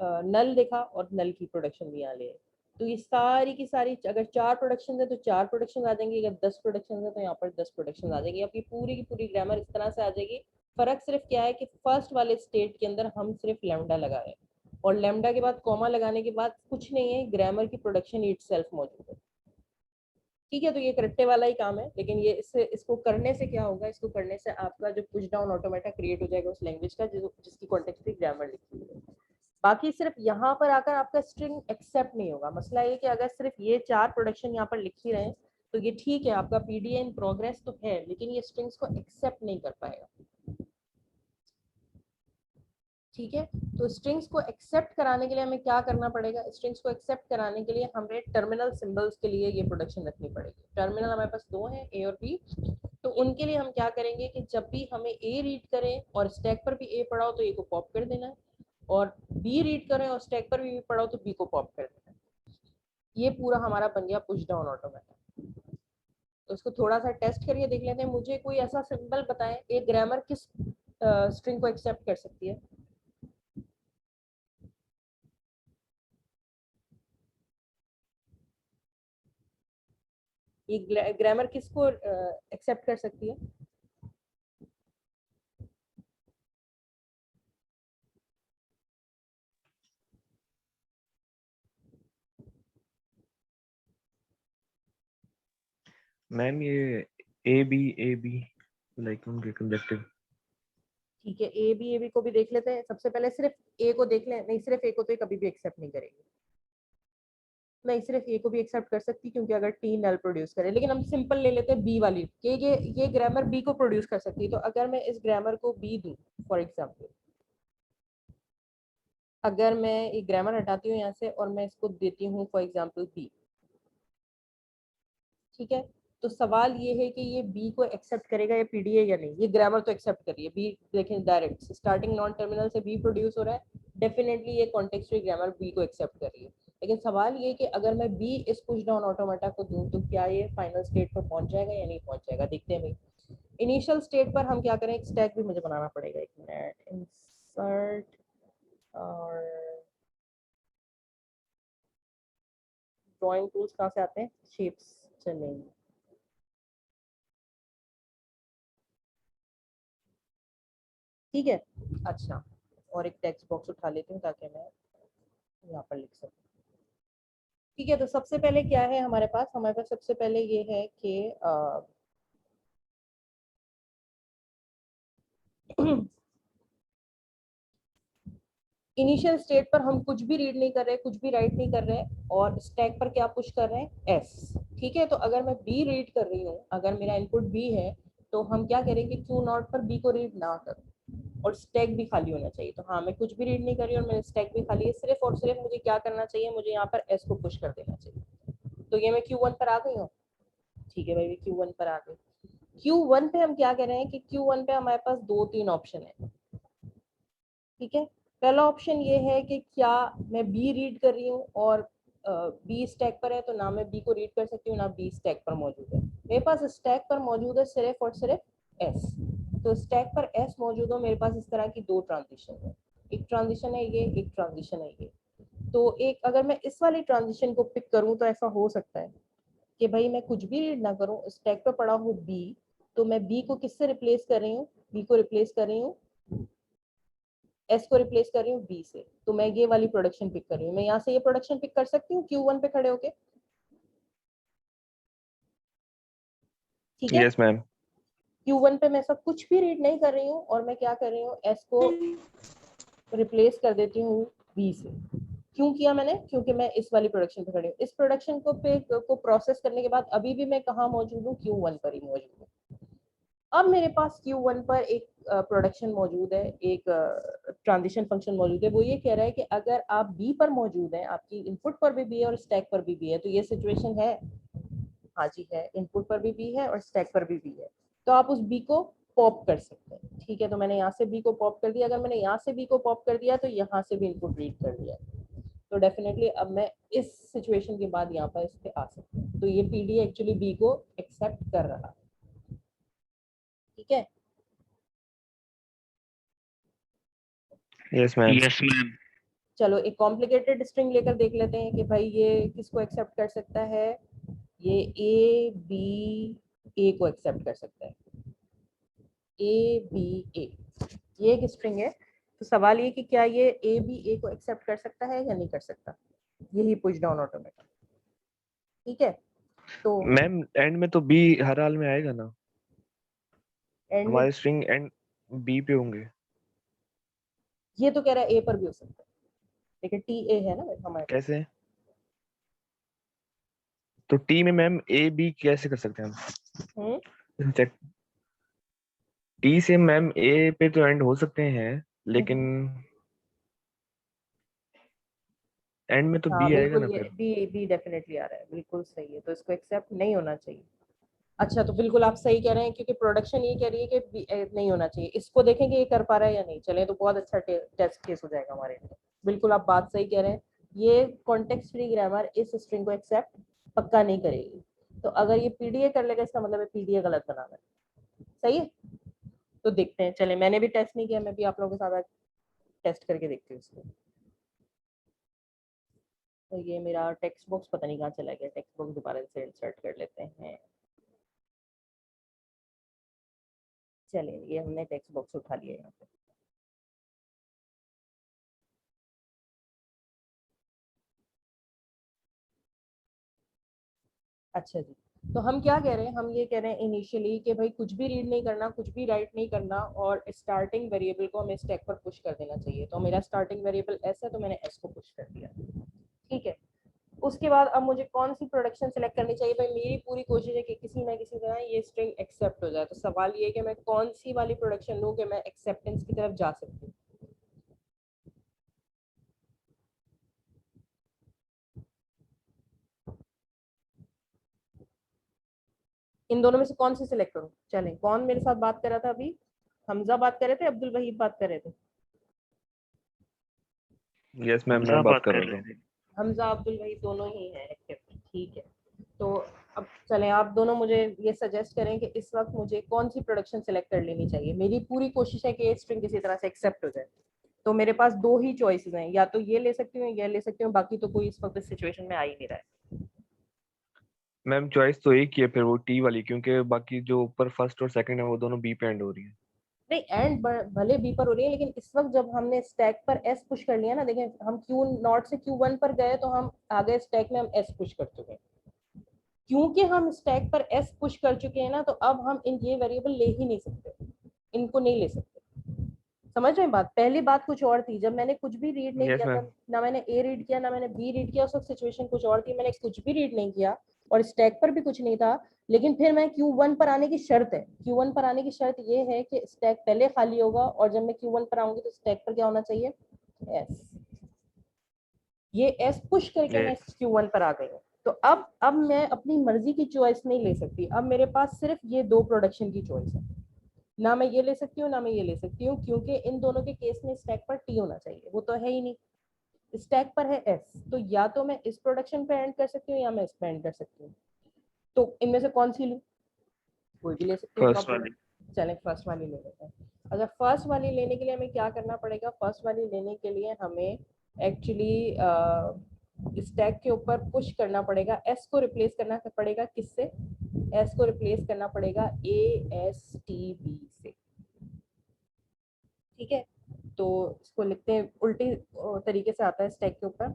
नल देखा और नल की प्रोडक्शन भी यहाँ ले आई। तो ये सारी की सारी, अगर 4 प्रोडक्शन है तो 4 प्रोडक्शन आ जाएंगी, अगर 10 प्रोडक्शन है तो यहाँ पर 10 प्रोडक्शन आ जाएंगी। आपकी पूरी की पूरी ग्रामर इस तरह से आ जाएगी। फर्क सिर्फ क्या है कि फर्स्ट वाले स्टेट के अंदर हम सिर्फ लैम्डा लगा रहे हैं और लैम्डा के बाद कॉमा लगाने के बाद कुछ नहीं है, ग्रामर की प्रोडक्शन इटसेल्फ मौजूद है। ठीक है, तो ये करते वाला ही काम है। लेकिन ये इसको करने से क्या होगा, इसको करने से आपका जो पुश डाउन ऑटोमेटा क्रिएट हो जाएगा उस लैंग्वेज का जिसकी कॉन्टेक्स्ट में ग्रामर लिखी हुई है। बाकी सिर्फ यहाँ पर आकर आपका स्ट्रिंग एक्सेप्ट नहीं होगा। मसला ये कि अगर सिर्फ ये 4 प्रोडक्शन यहाँ पर लिखी रहे तो ये ठीक है, आपका पीडीए इन प्रोग्रेस तो है, लेकिन ये स्ट्रिंग्स को एक्सेप्ट नहीं कर पाएगा। ठीक है, तो स्ट्रिंग्स को एक्सेप्ट कराने के लिए हमें क्या करना पड़ेगा, स्ट्रिंग्स को एक्सेप्ट कराने के लिए हमें टर्मिनल सिंबल्स के लिए ये प्रोडक्शन रखनी पड़ेगी। टर्मिनल हमारे पास 2 हैं, ए और बी। तो उनके लिए हम क्या करेंगे कि जब भी हमें ए रीड करें और स्टैक पर भी ए पड़ा हो तो ए को पॉप कर देना है, और बी रीड करें और स्टैक पर भी पड़ा हो तो बी को पॉप कर देना है। ये पूरा हमारा बन गया पुश डाउन ऑटोमेटा। तो इसको थोड़ा सा टेस्ट करिए, देख लेते हैं। मुझे कोई ऐसा सिंबल बताएं, एक ग्रामर किस स्ट्रिंग को एक्सेप्ट कर सकती है। ये ग्रामर किसको एक्सेप्ट कर सकती है? मैम ये ए बी लाइक उनके कंजक्टिव। ठीक है, ए बी को भी देख लेते हैं। सबसे पहले सिर्फ ए को देख लें। नहीं, सिर्फ ए को तो ये कभी भी एक्सेप्ट नहीं करेंगे। नहीं, सिर्फ ए को भी एक्सेप्ट कर सकती क्योंकि अगर टी नल प्रोड्यूस करे। लेकिन हम सिंपल ले लेते हैं बी वाली, कि ये ग्रामर बी को प्रोड्यूस कर सकती है। तो अगर मैं इस ग्रामर को बी दूं, फॉर एग्जांपल, अगर मैं एक ग्रामर हटाती हूँ यहाँ से और मैं इसको देती हूँ फॉर एग्जांपल बी, ठीक है, तो सवाल ये है कि ये बी को एक्सेप्ट करेगा या पीडीए या नहीं। ये ग्रामर तो एक्सेप्ट करिए, बी देखें डायरेक्ट स्टार्टिंग नॉन टर्मिनल से बी प्रोड्यूस हो रहा है, डेफिनेटली ये कॉन्टेक्स्चुअल ग्रामर बी को एक्सेप्ट कर रही है। लेकिन सवाल ये कि अगर मैं बी इस पुश डाउन ऑटोमेटा को दूं तो क्या ये फाइनल स्टेट पर पहुंच जाएगा या नहीं पहुंच जाएगा, देखते हैं भाई। इनिशियल स्टेट पर हम क्या करें, एक स्टैक भी मुझे बनाना पड़ेगा। एक मिनट, इंसर्ट और ड्राइंग टूल्स कहाँ से आते हैं, शेप्स चलेंगे। ठीक है, अच्छा, और एक टेक्स्ट बॉक्स उठा लेती हूँ ताकि मैं यहाँ पर लिख सकूँ। ठीक है, तो सबसे पहले क्या है हमारे पास, सबसे पहले ये है कि इनिशियल स्टेट पर हम कुछ भी रीड नहीं कर रहे, कुछ भी राइट नहीं कर रहे, और स्टैक पर क्या पुश कर रहे हैं, एस। ठीक है, तो अगर मैं बी रीड कर रही हूँ, अगर मेरा इनपुट बी है, तो हम क्या करेंगे, क्यू नॉट पर बी को रीड ना करूँ और स्टैक भी खाली होना चाहिए। तो हाँ, मैं कुछ भी रीड नहीं कर रही और मेरा स्टैक भी खाली है, सिर्फ और सिर्फ मुझे क्या करना चाहिए, मुझे यहाँ पर एस को पुश कर देना चाहिए। तो ये मैं Q1 पर आ गई हूँ। ठीक है भाई, Q1 पर आ गई। Q1 पे हम क्या कर रहे हैं कि Q1 पे हमारे पास 2-3 ऑप्शन है। ठीक है, पहला ऑप्शन ये है कि क्या मैं बी रीड कर रही हूँ और बी स्टैक पर है, तो ना मैं बी को रीड कर सकती हूँ ना बी स्टैक पर मौजूद है। मेरे पास स्टैक पर मौजूद है सिर्फ और सिर्फ एस। तो स्टैक पर एस मौजूद हो, मेरे पास इस तरह की दो ट्रांजिशन है, एक ट्रांजिशन है ये, एक ट्रांजिशन है ये। तो एक अगर मैं इस वाली ट्रांजिशन को पिक करूं तो ऐसा हो सकता है कि भाई मैं कुछ भी रीड ना करूं, स्टैक पे पड़ा हो बी, तो मैं बी को किससे रिप्लेस कर रही हूँ, बी को रिप्लेस कर रही हूँ, एस को रिप्लेस कर रही हूँ बी से। तो मैं ये वाली प्रोडक्शन पिक कर रही हूँ, मैं यहाँ से ये प्रोडक्शन पिक कर सकती हूँ Q1 पे खड़े होके, ठीक है। Yes ma'am. Q1 पे मैं सब कुछ भी रीड नहीं कर रही हूँ और मैं क्या कर रही हूँ, एस को रिप्लेस कर देती हूँ बी से। क्यों किया मैंने, क्योंकि मैं इस वाली प्रोडक्शन पे खड़ी हूँ। इस प्रोडक्शन को प्रोसेस करने के बाद अभी भी मैं कहाँ मौजूद हूँ, Q1 पर ही मौजूद हूँ। अब मेरे पास Q1 पर एक प्रोडक्शन मौजूद है, एक ट्रांजिशन फंक्शन मौजूद है। वो ये कह रहा है कि अगर आप बी पर मौजूद हैं, आपकी इनपुट पर भी बी है और स्टैक पर भी बी है, तो ये सिचुएशन है, हाँ जी है, इनपुट पर भी बी है और स्टैक पर भी बी है, तो आप उस बी को पॉप कर सकते हैं, ठीक है। तो मैंने यहाँ से बी को पॉप कर दिया। अगर मैंने यहाँ से बी को पॉप कर दिया तो यहाँ से भी इनपुट रीड कर दिया, तो डेफिनेटली अब मैं इस सिचुएशन के बाद यहाँ पर इस पे आ सकती हूँ। तो ये पीडी एक्चुअली बी को एक्सेप्ट कर रहा है, ठीक है। Yes ma'am. Yes ma'am. चलो एक कॉम्प्लिकेटेड स्ट्रिंग लेकर देख लेते हैं कि भाई ये किसको एक्सेप्ट कर सकता है, ये ए बी ए को एक्सेप्ट कर सकता है, ए बी ए, ये एक स्ट्रिंग है। तो सवाल ये कि क्या ये ए बी ए को एक्सेप्ट कर सकता है या नहीं कर सकता, यही पुश डाउन ऑटोमेटा, ठीक है। तो मैम एंड में तो बी हर हाल में आएगा ना, एंड में हमारे स्ट्रिंग एंड बी पे होंगे। ये तो कह रहा है ए पर भी हो सकता है, लेकिन टी ए है ना हमारे पास। कैसे? तो टी में मैम ए बी कैसे कर सकते हैं हम? टी से मैम ए पे तो एंड हो सकते हैं, लेकिन एंड में तो हाँ बी आएगा बिल्कुल, ना ये फिर। बी बी डेफिनेटली आ रहा है, बिल्कुल सही है, तो इसको एक्सेप्ट नहीं होना चाहिए। अच्छा, तो बिल्कुल आप सही कह रहे हैं, क्योंकि प्रोडक्शन ये कह रही है कि नहीं होना चाहिए। इसको देखेंगे ये कर पा रहा है या नहीं, चले तो बहुत अच्छा टेस्ट केस हो जाएगा हमारे लिए। बिल्कुल आप बात सही कह रहे हैं, ये कॉन्टेक्स्ट फ्री ग्रामर इस स्ट्रिंग को एक्सेप्ट पक्का नहीं करेगी। तो अगर ये पीडीए कर लेगा, इसका मतलब है पीडीए गलत बनाना है, सही है। तो देखते हैं, चले, मैंने भी टेस्ट नहीं किया, मैं भी आप लोगों के साथ टेस्ट करके देखती हूँ इसको। तो ये मेरा टेक्स्ट बॉक्स पता नहीं कहाँ चला गया, टेक्स्ट बॉक्स दोबारा से इंसर्ट कर लेते हैं। चलिए, ये हमने टेक्स्ट बॉक्स उठा लिया यहाँ पे। अच्छा जी, तो हम क्या कह रहे हैं, हम ये कह रहे हैं इनिशियली कि भाई कुछ भी रीड नहीं करना, कुछ भी राइट नहीं करना, और स्टार्टिंग वेरिएबल को हमें स्टैक पर पुश कर देना चाहिए। तो मेरा स्टार्टिंग वेरिएबल एस है, तो मैंने एस को पुश कर दिया, ठीक है। उसके बाद अब मुझे कौन सी प्रोडक्शन सेलेक्ट करनी चाहिए, भाई मेरी पूरी कोशिश है कि किसी ना किसी तरह ये स्ट्रिंग एक्सेप्ट हो जाए। तो सवाल ये है कि मैं कौन सी वाली प्रोडक्शन लूँ कि मैं एक्सेप्टेंस की तरफ जा सकती हूँ। इन दोनों में से कौन सी सिलेक्ट करूँ, चलें, कौन मेरे साथ बात कर रहा था अभी, हमजा बात कर रहे थे, अब्दुल वहीद बात कर रहे थे। यस मैम, हमजा मैं बात बात कर कर रहा रहे था। थे। हमजा अब्दुल वहीद दोनों ही हैं एक्टिव, ठीक है। तो अब चलें, आप दोनों मुझे ये सजेस्ट करें कि इस वक्त मुझे कौन सी प्रोडक्शन सेलेक्ट कर लेनी चाहिए। मेरी पूरी कोशिश है कि ये स्ट्रिंग किसी तरह से एक्सेप्ट हो जाए। तो मेरे पास दो ही चॉइसेस हैं, या तो ये ले सकती हूँ, ये ले सकती हूँ, बाकी तो कोई इस वक्त इस सिचुएशन में आ ही नहीं रहा है। मैम चॉइस तो एक ही है फिर, वो टी वाली, क्योंकि बाकी जो ऊपर फर्स्ट और सेकंड है वो दोनों बी पे एंड हो रही है। नहीं, एंड भले बी पर हो रही है, लेकिन इस वक्त जब हमने स्टैक पर एस पुश कर लिया ना, देखें हम क्यू नॉट से Q1 पर गए तो हम आगे स्टैक में हम एस पुश कर चुके हैं। क्योंकि हम स्टैक पर एस पुश कर चुके हैं ना, तो अब हम इन ये वेरिएबल ले ही नहीं सकते, इनको नहीं ले सकते। समझ रहे हैं बात, पहली बात कुछ और थी, जब मैंने कुछ भी रीड नहीं यस किया था, मैम। ना मैंने ए रीड किया ना मैंने बी रीड किया, उस वक्त सिचुएशन कुछ और थी, मैंने कुछ भी रीड नहीं किया और स्टैक पर भी कुछ नहीं था। लेकिन फिर मैं Q1 पर आने की शर्त है, Q1 पर आने की शर्त ये है कि स्टैक पहले खाली होगा, और जब मैं Q1 पर आऊंगी तो स्टैक पर क्या होना चाहिए, एस। ये एस पुश करके मैं यस। Q1 पर आ गई हूँ। तो अब मैं अपनी मर्जी की चॉइस नहीं ले सकती, अब मेरे पास सिर्फ ये दो प्रोडक्शन की चॉइस है, ना मैं ये ले सकती हूँ ना मैं ये ले सकती हूँ, क्योंकि इन दोनों के केस में स्टैक पर टी होना चाहिए, वो तो है ही नहीं, स्टैक पर है एस। तो या तो मैं इस प्रोडक्शन पे एंड कर सकती हूँ या मैं इस पे एंड कर सकती हूँ। तो इनमें से कौन सी लूँ, कोई भी ले सकती हूँ, फर्स्ट प्रॉब्लम वाली। चलें फर्स्ट वाली ले लेते हैं। अच्छा, फर्स्ट वाली लेने के लिए हमें क्या करना पड़ेगा? फर्स्ट वाली लेने के लिए हमें एक्चुअली स्टैक के ऊपर पुश करना पड़ेगा, एस को रिप्लेस करना पड़ेगा किससे? एस को रिप्लेस करना पड़ेगा ASTB से। ठीक है, तो इसको लिखते हैं उल्टी तरीके से आता है स्टैक के ऊपर।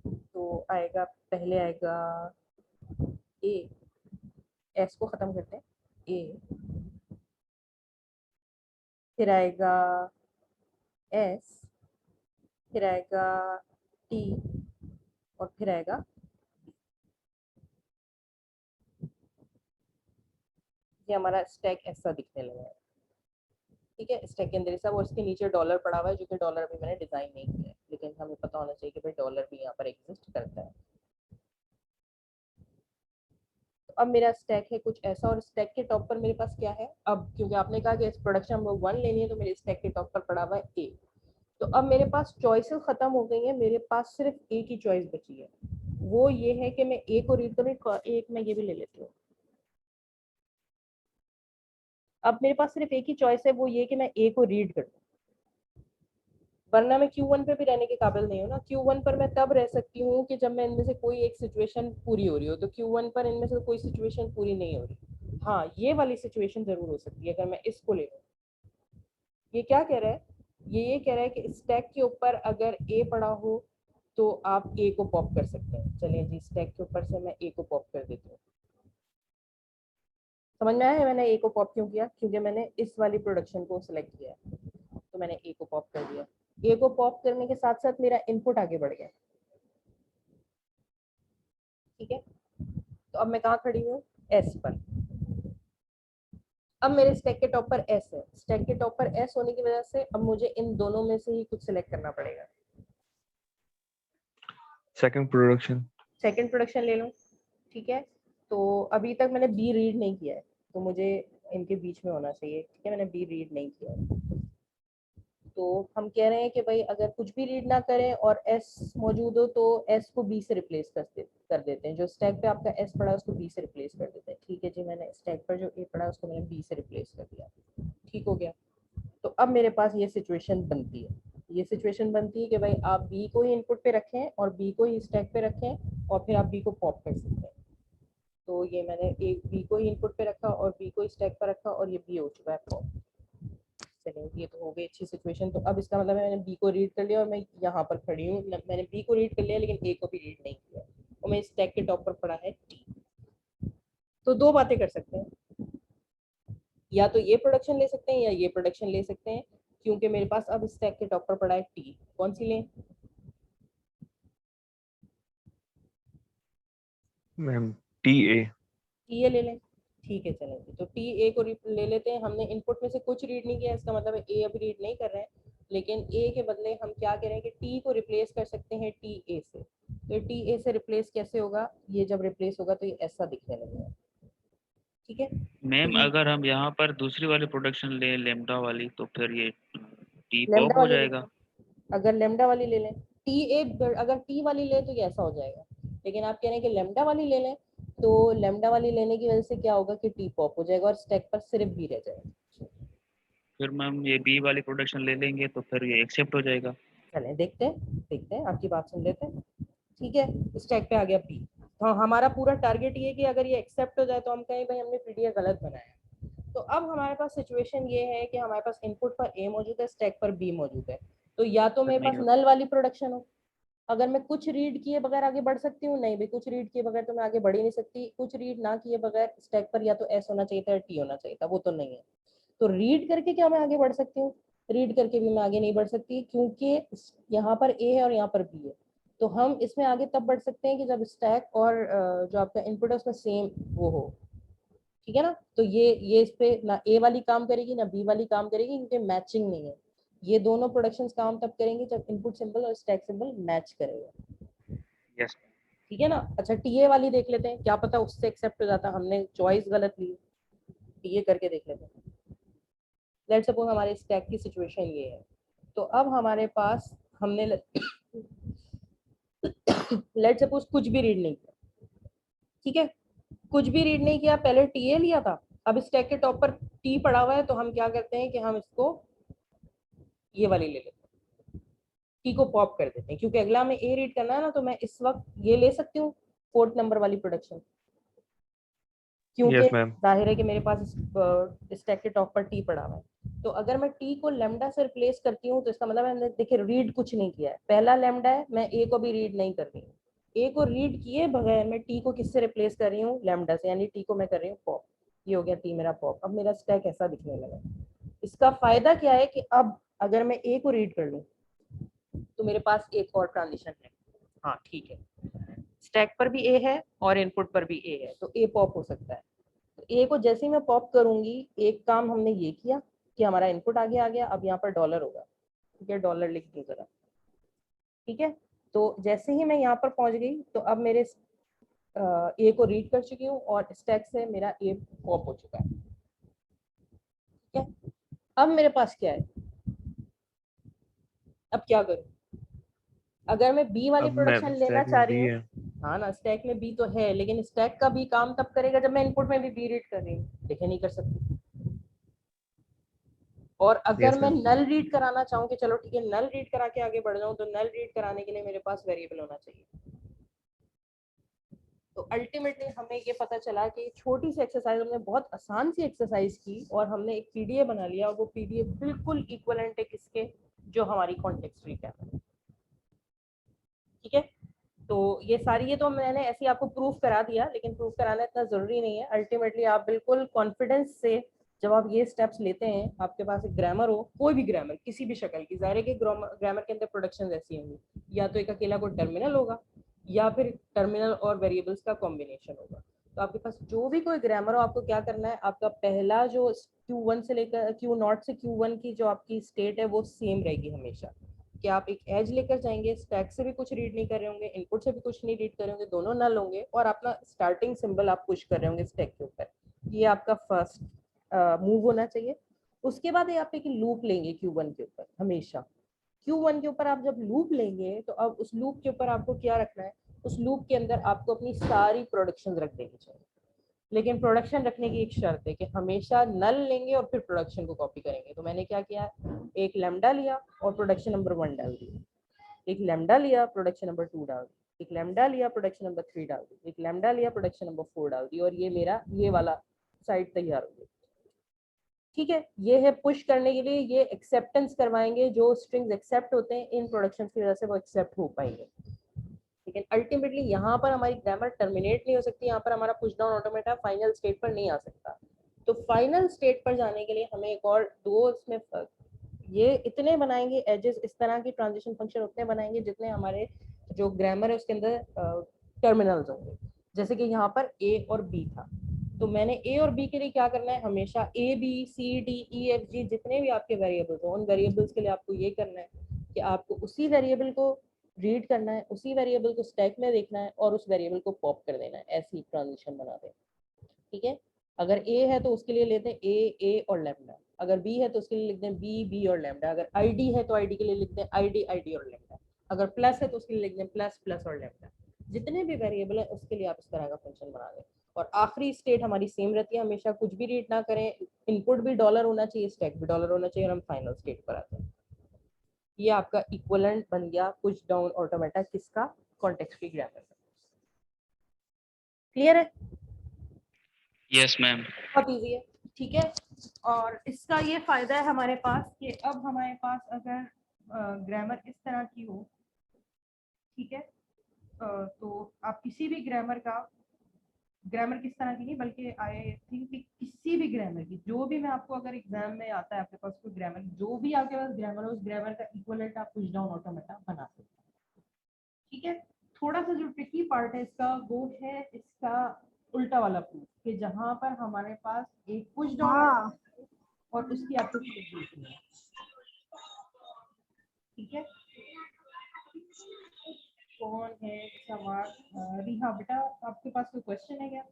तो आएगा, पहले आएगा ए, एस को खत्म करते हैं ए, फिर आएगा एस, फिर आएगा टी और फिर आएगा, ये हमारा स्टैक ऐसा दिखने लगा है। ठीक है, स्टैक के अंदर सब और इसके नीचे डॉलर पड़ा हुआ है, जो कि डॉलर अभी मैंने डिजाइन नहीं किया है, लेकिन हमें पता होना चाहिए कि भाई डॉलर भी यहाँ पर एग्जिस्ट करता है। तो अब मेरा स्टैक है कुछ ऐसा, और स्टैक के टॉप पर मेरे पास क्या है? अब क्योंकि आपने कहा कि इस प्रोडक्शन नंबर 1 लेनी है, तो मेरे स्टैक के टॉप पर पड़ा हुआ है ए। तो अब मेरे पास चॉइसेस खत्म हो गई हैं, मेरे पास सिर्फ ए की चॉइस बची है। वो ये है कि मैं ए को रीड करूँ, एक मैं ये भी ले लेती हूँ। अब मेरे पास सिर्फ एक ही चॉइस है, वो ये कि मैं ए को रीड कर दूं, वरना मैं Q1 पे भी रहने के काबिल नहीं हूँ ना। Q1 पर मैं तब रह सकती हूँ कि जब मैं इनमें से कोई एक सिचुएशन पूरी हो रही हो, तो Q1 पर इनमें से कोई सिचुएशन पूरी नहीं हो रही। हाँ, ये वाली सिचुएशन जरूर हो सकती है अगर मैं इसको ले लूँ। ये क्या कह रहा है? ये कह रहा है कि स्टैक के ऊपर अगर ए पड़ा हो तो आप ए को पॉप कर सकते हैं। चलिए जी, स्टैक के ऊपर से मैं ए को पॉप कर देती हूँ। समझ में आया है मैंने ए को पॉप क्यों किया? क्योंकि मैंने इस वाली प्रोडक्शन को सिलेक्ट किया है, तो मैंने ए को पॉप कर दिया। ए को पॉप करने के साथ साथ मेरा इनपुट आगे बढ़ गया। ठीक है, तो अब मैं कहाँ खड़ी हूँ? एस पर। अब मेरे स्टैक के टॉप पर एस है। स्टैक के टॉप पर एस होने की वजह से अब मुझे इन दोनों में से ही कुछ सिलेक्ट करना पड़ेगा। Second production. सेकंड प्रोडक्शन ले लो। ठीक है, तो अभी तक मैंने बी रीड नहीं किया है, तो मुझे इनके बीच में होना चाहिए। ठीक है, मैंने बी रीड नहीं किया है, तो हम कह रहे हैं कि भाई अगर कुछ भी रीड ना करें और एस मौजूद हो तो एस को बी से रिप्लेस कर देते हैं। जो स्टैक पे आपका एस पड़ा है उसको बी से रिप्लेस कर देते हैं। ठीक है जी, मैंने स्टैक पर जो ए पड़ा है उसको मैंने बी से रिप्लेस कर दिया। ठीक हो गया। तो अब मेरे पास ये सिचुएशन बनती है, ये सिचुएशन बनती है कि भाई आप बी को ही इनपुट पे रखें और बी को ही स्टैक पे रखें और फिर आप बी को पॉप कर सकते हैं। तो ये मैंने एक बी को ही इनपुट पे रखा और बी को स्टैक पर रखा और ये बी हो चुका है पॉप। चलिए, ये तो हो गई अच्छी सिचुएशन। तो अब इसका मतलब मैंने बी को रीड कर लिया और मैं यहाँ पर खड़ी हूँ। मैंने बी को रीड कर लिया लेकिन ए को भी रीड नहीं किया, और मैं स्टैक के टॉप पर पड़ा है टी। तो दो बातें कर सकते हैं, या तो ये प्रोडक्शन ले सकते हैं या ये प्रोडक्शन ले सकते हैं, क्योंकि मेरे पास अब स्टैक के टॉप पर पड़ा है टी। कौन सी लें? Ma'am TA। टी ए ले लें। ठीक है, चलेंगे तो टी ए को ले लेते हैं। हमने इनपुट में से कुछ रीड नहीं किया, इसका मतलब ए अभी रीड नहीं कर रहे हैं, लेकिन ए के बदले हम क्या करें कि टी को रिप्लेस कर सकते हैं टी ए से। तो टी ए से रिप्लेस कैसे होगा? ये जब रिप्लेस होगा तो ये ऐसा दिखने लगेगा। ठीक है, मैम अगर हम यहाँ पर दूसरी वाली प्रोडक्शन ले लेमडा वाली, तो फिर ये टी पॉप लेमडा हो वाली ले जाएगा। लें। अगर लेमडा वाली ले लें, टी ए अगर टी वाली ले तो ये ऐसा हो जाएगा, लेकिन आप कह रहे हैं कि लेमडा वाली ले लें, तो लेमडा वाली लेने की वजह से क्या होगा कि टी पॉप हो जाएगा और स्टैक पर सिर्फ बी रह जाएगा। फिर मैम ये बी वाली प्रोडक्शन ले लेंगे तो फिर ये एक्सेप्ट हो जाएगा। चलें देखते हैं आपकी बात सुन लेते हैं। ठीक है, स्टैक पे आ गया बी। तो हमारा पूरा टारगेट ये है कि अगर ये एक्सेप्ट हो जाए तो हम कहें भाई हमने पीडीए गलत बनाया। तो अब हमारे पास सिचुएशन ये है कि हमारे पास इनपुट पर ए मौजूद है, स्टैक पर बी मौजूद है। तो या तो फिर मेरे नहीं पास हो, नल वाली प्रोडक्शन हो, अगर मैं कुछ रीड किए बगैर आगे बढ़ सकती हूँ। नहीं भाई, कुछ रीड किए बगैर तो मैं आगे बढ़ ही नहीं सकती। कुछ रीड ना किए बगैर स्टैक पर या तो एस होना चाहिए था या टी होना चाहिए था, वो तो नहीं है। तो रीड करके क्या मैं आगे बढ़ सकती हूँ? रीड करके भी मैं आगे नहीं बढ़ सकती, क्योंकि यहाँ पर ए है और यहाँ पर बी है। तो हम इसमें आगे तब बढ़ सकते हैं कि जब स्टैक और जो आपका इनपुट है उसमें सेम वो हो। ठीक है ना? तो ये इस पे ना ए वाली काम करेगी ना बी वाली काम करेगी, क्योंकि मैचिंग नहीं है। ये दोनों प्रोडक्शंस काम तब करेंगे जब इनपुट सिंबल और स्टैक सिंबल मैच करेगा। यस। ठीक है ना? अच्छा, टीए वाली देख लेते हैं, क्या पता उससे एक्सेप्ट हो जाता, हमने चॉइस गलत ली। टीए करके देख लेते हैं। लेट्स सपोज हमारे स्टैक की सिचुएशन ये है, तो अब हमारे पास हमने लेट्स सपोज कुछ भी रीड नहीं किया। ठीक है, कुछ भी रीड नहीं किया, पहले टीए लिया था, अब स्टैक के टॉप पर टी पड़ा हुआ है तो हम क्या करते हैं कि हम इसको ये वाली ले लेते हैं, टी को पॉप कर देते हैं, क्योंकि अगला हमें ए रीड करना है ना, तो मैं इस वक्त ये ले सकती हूँ 4th नंबर वाली प्रोडक्शन, क्योंकि यस मैम। जाहिर है कि मेरे पास स्टैक के टॉप पर टी पड़ा हुआ है। तो अगर मैं टी को लेमडा से रिप्लेस करती हूँ तो इसका मतलब मैंने देखिए रीड कुछ नहीं किया है, पहला लेमडा है, मैं ए को भी रीड नहीं कर रही हूँ, ए को रीड किए बगैर मैं टी को किससे रिप्लेस कर रही हूँ, लेमडा से, यानी टी को मैं कर रही हूँ पॉप। ये हो गया टी मेरा पॉप। अब मेरा स्टैक ऐसा दिखने लगा। इसका फायदा क्या है कि अब अगर मैं ए को रीड कर लूँ तो मेरे पास एक और ट्रांजिशन है। हाँ ठीक है, स्टैक पर भी ए है और इनपुट पर भी ए है, तो ए पॉप हो सकता है। ए को जैसे ही मैं पॉप करूंगी, एक काम हमने ये किया कि हमारा इनपुट आगे आ गया, अब यहाँ पर डॉलर होगा, ठीक है, डॉलर लिख दूं जरा, ठीक है। तो जैसे ही मैं यहाँ पर पहुंच गई तो अब मेरे ए को रीड कर चुकी हूँ और स्टैक से मेरा ए पॉप हो चुका है, ठीक है। अब मेरे पास क्या है, अब क्या करूँ, अगर मैं बी वाली अब प्रोडक्शन मैम लेना स्टैक चाह में रही बी हूँ, है। हाँ ना, स्टैक में बी तो है, लेकिन स्टैक का भी काम तब करेगा जब मैं इनपुट में भी बी रीड कर रही हूँ, देखे नहीं कर सकती। और अगर यस मैं मैम। नल रीड कराना चाहूँ कि चलो ठीक है नल रीड करा के आगे बढ़ जाऊँ, तो नल रीड कराने के लिए मेरे पास वेरिएबल होना चाहिए। तो अल्टीमेटली हमें ये पता चला कि छोटी सी एक्सरसाइज, हमने बहुत आसान सी एक्सरसाइज की और हमने एक पीडीएफ बना लिया, और वो पीडीएफ बिल्कुल इक्वलेंट है किसके, जो हमारी कॉन्टेक्स्ट फ्री कैप है, ठीक है। तो ये सारी, ये तो मैंने ऐसे ही आपको प्रूफ करा दिया, लेकिन प्रूफ कराना इतना जरूरी नहीं है। अल्टीमेटली आप बिल्कुल कॉन्फिडेंस से जब आप ये स्टेप्स लेते हैं, आपके पास एक ग्रामर हो, कोई भी ग्रामर किसी भी शक्ल की, जाहिर है कि ग्रामर के अंदर प्रोडक्शन ऐसी होंगी, या तो एक अकेला कोई टर्मिनल होगा या फिर टर्मिनल और वेरिएबल्स का कॉम्बिनेशन होगा। तो आपके पास जो भी कोई ग्रामर हो, आपको क्या करना है, आपका पहला जो Q1 से लेकर Q0 से Q1 की जो आपकी स्टेट है वो सेम रहेगी हमेशा, कि आप एक एज लेकर जाएंगे, स्टैक से भी कुछ रीड नहीं कर रहे होंगे, इनपुट से भी कुछ नहीं रीड कर रहे होंगे, दोनों नल होंगे, और अपना स्टार्टिंग सिंबल आप पुश कर रहे होंगे स्टैक के ऊपर। ये आपका फर्स्ट मूव होना चाहिए। उसके बाद ये आप एक लूप लेंगे Q1 के ऊपर हमेशा। Q1 के ऊपर आप जब लूप लेंगे तो अब उस लूप के ऊपर आपको क्या रखना है, उस लूप के अंदर आपको अपनी सारी प्रोडक्शन रख देनी चाहिए। लेकिन प्रोडक्शन रखने की एक शर्त है कि हमेशा नल लेंगे और फिर प्रोडक्शन को कॉपी करेंगे। तो मैंने क्या किया, एक लैम्डा लिया और प्रोडक्शन नंबर 1 डाल दिया, एक लैम्डा लिया प्रोडक्शन नंबर 2 डाल दी, एक लैम्डा लिया प्रोडक्शन नंबर 3 डाल दी, एक लैम्डा लिया प्रोडक्शन नंबर 4 डाल दी, और ये मेरा ये वाला साइड तैयार हो गई, ठीक है। ये है पुश करने के लिए, ये एक्सेप्टेंस करवाएंगे, जो स्ट्रिंग्स एक्सेप्ट होते हैं इन प्रोडक्शन की वजह से वो एक्सेप्ट हो पाएंगे। लेकिन अल्टीमेटली यहाँ पर हमारी ग्रामर टर्मिनेट नहीं हो सकती, यहाँ पर हमारा push down automata final state पर नहीं आ सकता। तो फाइनल स्टेट पर जाने के लिए हमें एक और दो इसमें ये इतने बनाएंगे एजेस, इस तरह की ट्रांजिशन फंक्शन उतने बनाएंगे जितने हमारे जो ग्रामर है उसके अंदर टर्मिनल्स होंगे। जैसे कि यहाँ पर ए और बी था, तो मैंने ए और बी के लिए क्या करना है, हमेशा A B C D E F G जितने भी आपके वेरिएबल्स हो, उन वेरिएबल्स के लिए आपको ये करना है कि आपको उसी वेरिएबल को रीड करना है, उसी वेरिएबल को स्टैक में देखना है और उस वेरिएबल को पॉप कर देना है, ऐसी ट्रांजिशन बना दें, ठीक है। अगर ए है तो उसके लिए लेते हैं ए और लैम्डा, अगर बी है तो उसके लिए लिखते हैं बी और लैम्डा, अगर आईडी है तो आईडी के लिए लिखते हैं आईडी और लैम्डा, अगर प्लस है तो उसके लिए लिखते हैं प्लस और लैम्डा। जितने भी वेरिएबल है उसके लिए आप इस तरह का फंक्शन बना दें। और आखिरी स्टेट हमारी सेम रहती है, हमेशा कुछ भी रीड ना करें, इनपुट भी डॉलर होना चाहिए, स्टैक भी डॉलर होना चाहिए, और हम फाइनल स्टेट पर आते हैं। ये आपका इक्विवेलेंट बन गया पुश डाउन ऑटोमेटा किसका, कॉन्टेक्स्ट फ्री ग्रामर। क्लियर है? Yes ma'am. बहुत इजी है, ठीक है। और इसका ये फायदा है हमारे पास कि अब हमारे पास अगर ग्रामर इस तरह की हो, ठीक है, तो आप किसी भी ग्रामर किस तरह की नहीं, बल्कि आई थिंक कि किसी भी ग्रामर की, जो भी मैं आपको अगर एग्जाम में आता है आपके पास कोई ग्रामर, जो भी आपके पास ग्रामर हो, उस ग्रामर का इक्विवेलेंट आप पुश डाउन ऑटोमेटा बना सकते हैं, ठीक है। थोड़ा सा जो ट्रिकी पार्ट है इसका वो है इसका उल्टा वाला प्रूफ, कि जहां पर हमारे पास एक पुश डाउन और उसकी आपको देखनी है, ठीक है। कौन है सवाल, रिहा बेटा आपके पास कोई क्वेश्चन है क्या?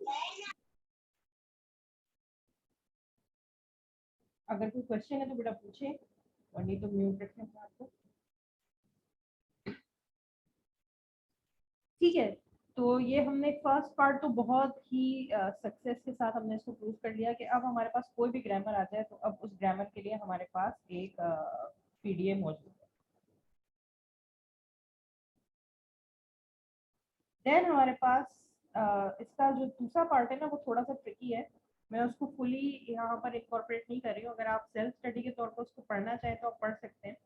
अगर कोई क्वेश्चन है तो बेटा पूछे, और नहीं तो म्यूट रखें आपको, ठीक है। तो ये हमने फर्स्ट पार्ट तो बहुत ही सक्सेस के साथ हमने इसको प्रूव कर लिया कि अब हमारे पास कोई भी ग्रामर आ जाए तो अब उस ग्रामर के लिए हमारे पास एक पीडीए मौजूद है। देन हमारे पास इसका जो दूसरा पार्ट है ना वो थोड़ा सा ट्रिकी है, मैं उसको फुली यहाँ पर इनकॉर्पोरेट नहीं कर रही हूँ। अगर आप सेल्फ स्टडी के तौर पर उसको पढ़ना चाहें तो आप पढ़ सकते हैं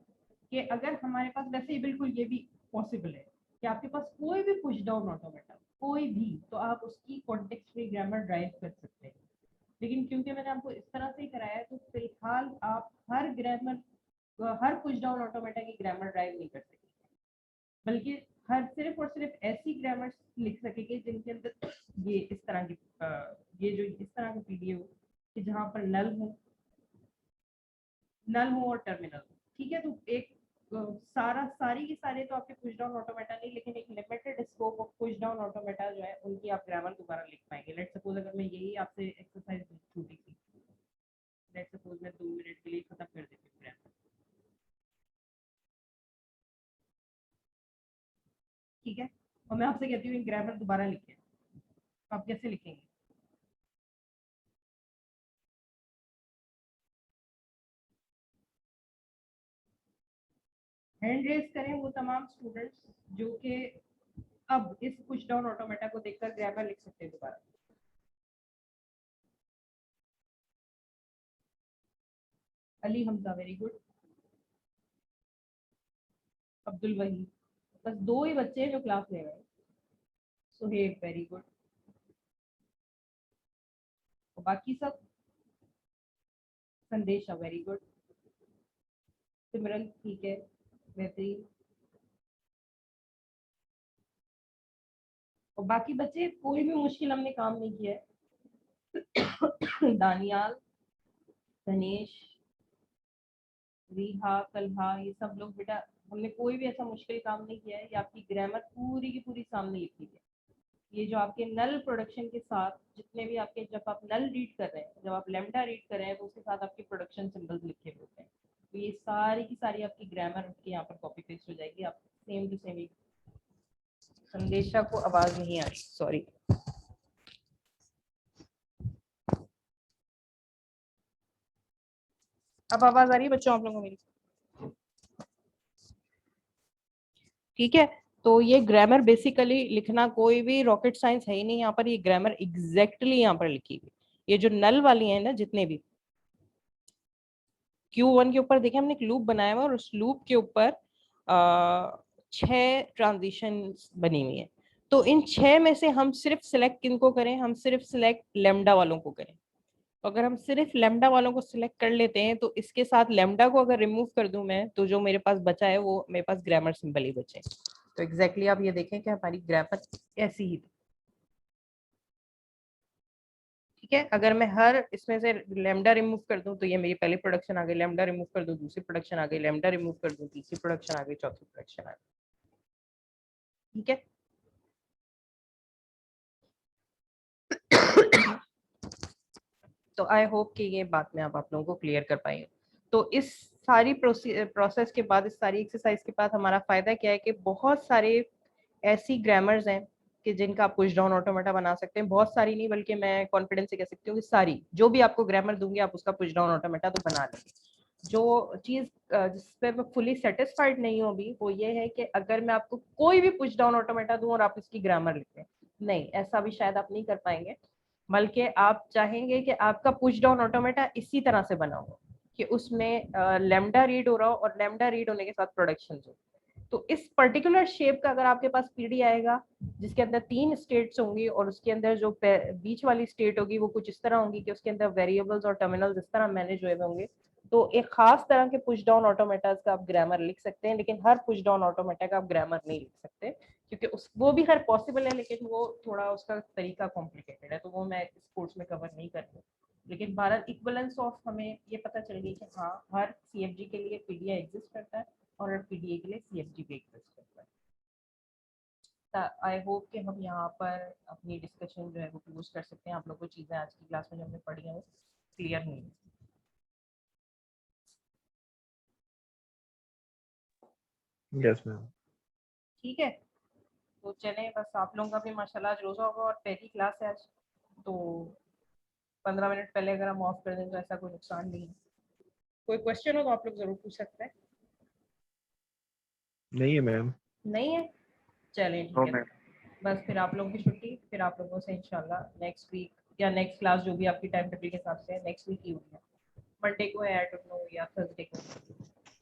कि अगर हमारे पास, वैसे ही बिल्कुल ये भी पॉसिबल है कि आपके पास कोई भी पुश डाउन ऑटोमेटा कोई भी, तो आप उसकी कॉन्टेक्स्ट फ्री ग्रामर ड्राइव कर सकते हैं। लेकिन क्योंकि मैंने आपको इस तरह से कराया है तो फिलहाल आप हर ग्रामर हर पुश डाउन ऑटोमेटा की ग्रामर ड्राइव नहीं कर सकते, बल्कि हर सिर्फ और सिर्फ ऐसी ग्रामर लिख सकेंगे जिनके अंदर ये इस तरह की ये जो इस तरह का पीडीएफ हो कि जहाँ पर नल हो और टर्मिनल हो। ठीक है, तो एक सारी की सारे तो आपके पुश डाउन ऑटोमेटा नहीं, लेकिन एक limited scope of push down automata जो है उनकी आप ग्रामर दोबारा लिख पाएंगे। लेट सपोज अगर मैं यही आपसे एक्सरसाइज छोटी सी, लेट सपोज मैं 2 मिनट के लिए खत्म कर देती हूँ ग्रामर। ठीक है, और मैं आपसे कहती हूँ ग्रामर दोबारा लिखें, आप कैसे लिखेंगे? हैंड रेज करें वो तमाम स्टूडेंट्स जो कि अब इस पुश डाउन ऑटोमेटा को देखकर ग्रामर लिख सकते हैं दोबारा। Ali Hamza very good. अब्दुल वही, बस 2 ही बच्चे हैं जो क्लास ले रहे हैं। Suhaib very good. और बाकी सब संदेशा वेरी गुड। सिमरन ठीक है, बेहतरीन। और बाकी बच्चे कोई भी मुश्किल हमने काम नहीं किया है। दानियाल, धनेश, रिहा, कल्हा, ये सब लोग बेटा हमने कोई भी ऐसा मुश्किल काम नहीं किया है। ये आपकी ग्रामर पूरी की पूरी सामने लिखी है। ये जो आपके नल प्रोडक्शन के साथ जितने भी आपके, जब आप नल रीड कर रहे हैं, जब आप लेमडा रीड कर रहे हैं तो उसके साथ आपके प्रोडक्शन सिंबल्स लिखे होते हैं। तो ये सारी की सारी आपकी ग्रामर उसकी यहाँ पर कॉपी पेस्ट हो जाएगी। आप सेम टू सेम। संदेशा को आवाज नहीं आ रही, सॉरी। अब आवाज आ रही है बच्चों आप लोगों को मेरी? ठीक है, तो ये ग्रामर बेसिकली लिखना कोई भी रॉकेट साइंस है ही नहीं। यहाँ पर ये ग्रामर एग्जैक्टली यहाँ पर लिखी हुई। ये जो नल वाली है ना, जितने भी Q1 के ऊपर देखिए हमने एक लूप बनाया हुआ है और उस लूप के ऊपर 6 ट्रांजिशन बनी हुई है। तो इन 6 में से हम सिर्फ सिलेक्ट किनको करें? हम सिर्फ सिलेक्ट लेमडा वालों को करें। तो अगर हम सिर्फ लेमडा वालों को सिलेक्ट कर लेते हैं तो इसके साथ लेमडा को अगर रिमूव कर दूं मैं, तो जो मेरे पास बचा है वो मेरे पास ग्रामर सिंबल ही बचे। तो एग्जैक्टली आप ये देखें कि हमारी ग्रामर ऐसी ही थी। ठीक है, अगर मैं हर इसमें से लेमडा रिमूव कर दूं तो ये मेरी पहली प्रोडक्शन आ गई, लेमडा रिमूव कर दूं दूसरी प्रोडक्शन आ गई, लेमडा रिमूव कर दूं तीसरी प्रोडक्शन आ गई, चौथी प्रोडक्शन आ गई। ठीक है। तो आई होप कि ये बात मैं आप लोगों को क्लियर कर पाई हूँ। तो इस सारी प्रोसेस के बाद, इस सारी एक्सरसाइज के बाद हमारा फायदा क्या है कि बहुत सारे ऐसी ग्रामर्स हैं कि जिनका आप पुश डाउन ऑटोमेटा बना सकते हैं। बहुत सारी नहीं, बल्कि मैं कॉन्फिडेंस से कह सकती हूँ कि सारी जो भी आपको ग्रामर दूंगी आप उसका पुश डाउन ऑटोमेटा तो बना लेंगे। जो चीज जिस पे मैं फुली सेटिस्फाइड नहीं हूँ अभी, वो ये है कि अगर मैं आपको कोई भी पुश डाउन ऑटोमेटा दूं और आप इसकी ग्रामर लिखें, नहीं, ऐसा भी शायद आप नहीं कर पाएंगे। बल्कि आप चाहेंगे कि आपका पुश डाउन ऑटोमेटा इसी तरह से बना हो कि उसमें लेमडा रीड हो रहा हो और लेमडा रीड होने के साथ प्रोडक्शन हो। तो इस पर्टिकुलर शेप का अगर आपके पास पीडी आएगा जिसके अंदर 3 स्टेट्स होंगी और उसके अंदर जो बीच वाली स्टेट होगी वो कुछ इस तरह होंगी कि उसके अंदर वेरिएबल्स और टर्मिनल्स इस तरह मैनेज हुए होंगे, तो एक खास तरह के पुश डाउन ऑटोमेटास का आप ग्रामर लिख सकते हैं। लेकिन हर पुश डाउन ऑटोमेटा का आप ग्रामर नहीं लिख सकते, क्योंकि उस वो भी हर पॉसिबल है, लेकिन वो थोड़ा उसका तरीका कॉम्प्लिकेटेड है, तो वो मैं इस कोर्स में कवर नहीं कर रही हूँ। लेकिन भारत इक्वलेंस ऑफ हमें ये पता चल गई कि हाँ, हर सीएफजी के लिए पीडीए एग्जिस्ट करता है और हर पीडीए के लिए सीएफजी भी एग्जिस्ट करता है। आई होप कि हम यहाँ पर अपनी डिस्कशन जो है वो क्लोज कर सकते हैं। आप लोगों को चीज़ें आज की क्लास में जो हमने पढ़ी हैं वो क्लियर हुई हैं। Yes ma'am. ठीक है, तो चलें, बस आप लोगों का भी माशाल्लाह आज रोज़ा होगा और पहली क्लास है आज, तो 15 मिनट पहले अगर हम ऑफ कर दें तो ऐसा कोई नुकसान नहीं है। कोई क्वेश्चन हो तो आप लोग ज़रूर पूछ सकते हैं। नहीं है मैम। नहीं है, चलें नो ठीक है। मैम। बस फिर आप लोगों की छुट्टी, फिर आप लोगों से इंशाल्लाह नेक्स्ट वीक या नेक्स्ट क्लास जो भी आपकी टाइम टेबल के हिसाब से है नेक्स्ट वीक ही होगी, मंडे को है, आई डोंट नो, या थर्सडे को,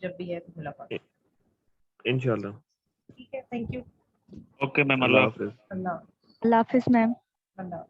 जब भी है तो मुलाकात। इंशाल्लाह। ठीक है, thank you. Okay ma'am, Allah Allah Hafiz. Allah Allah Hafiz ma'am. Allah.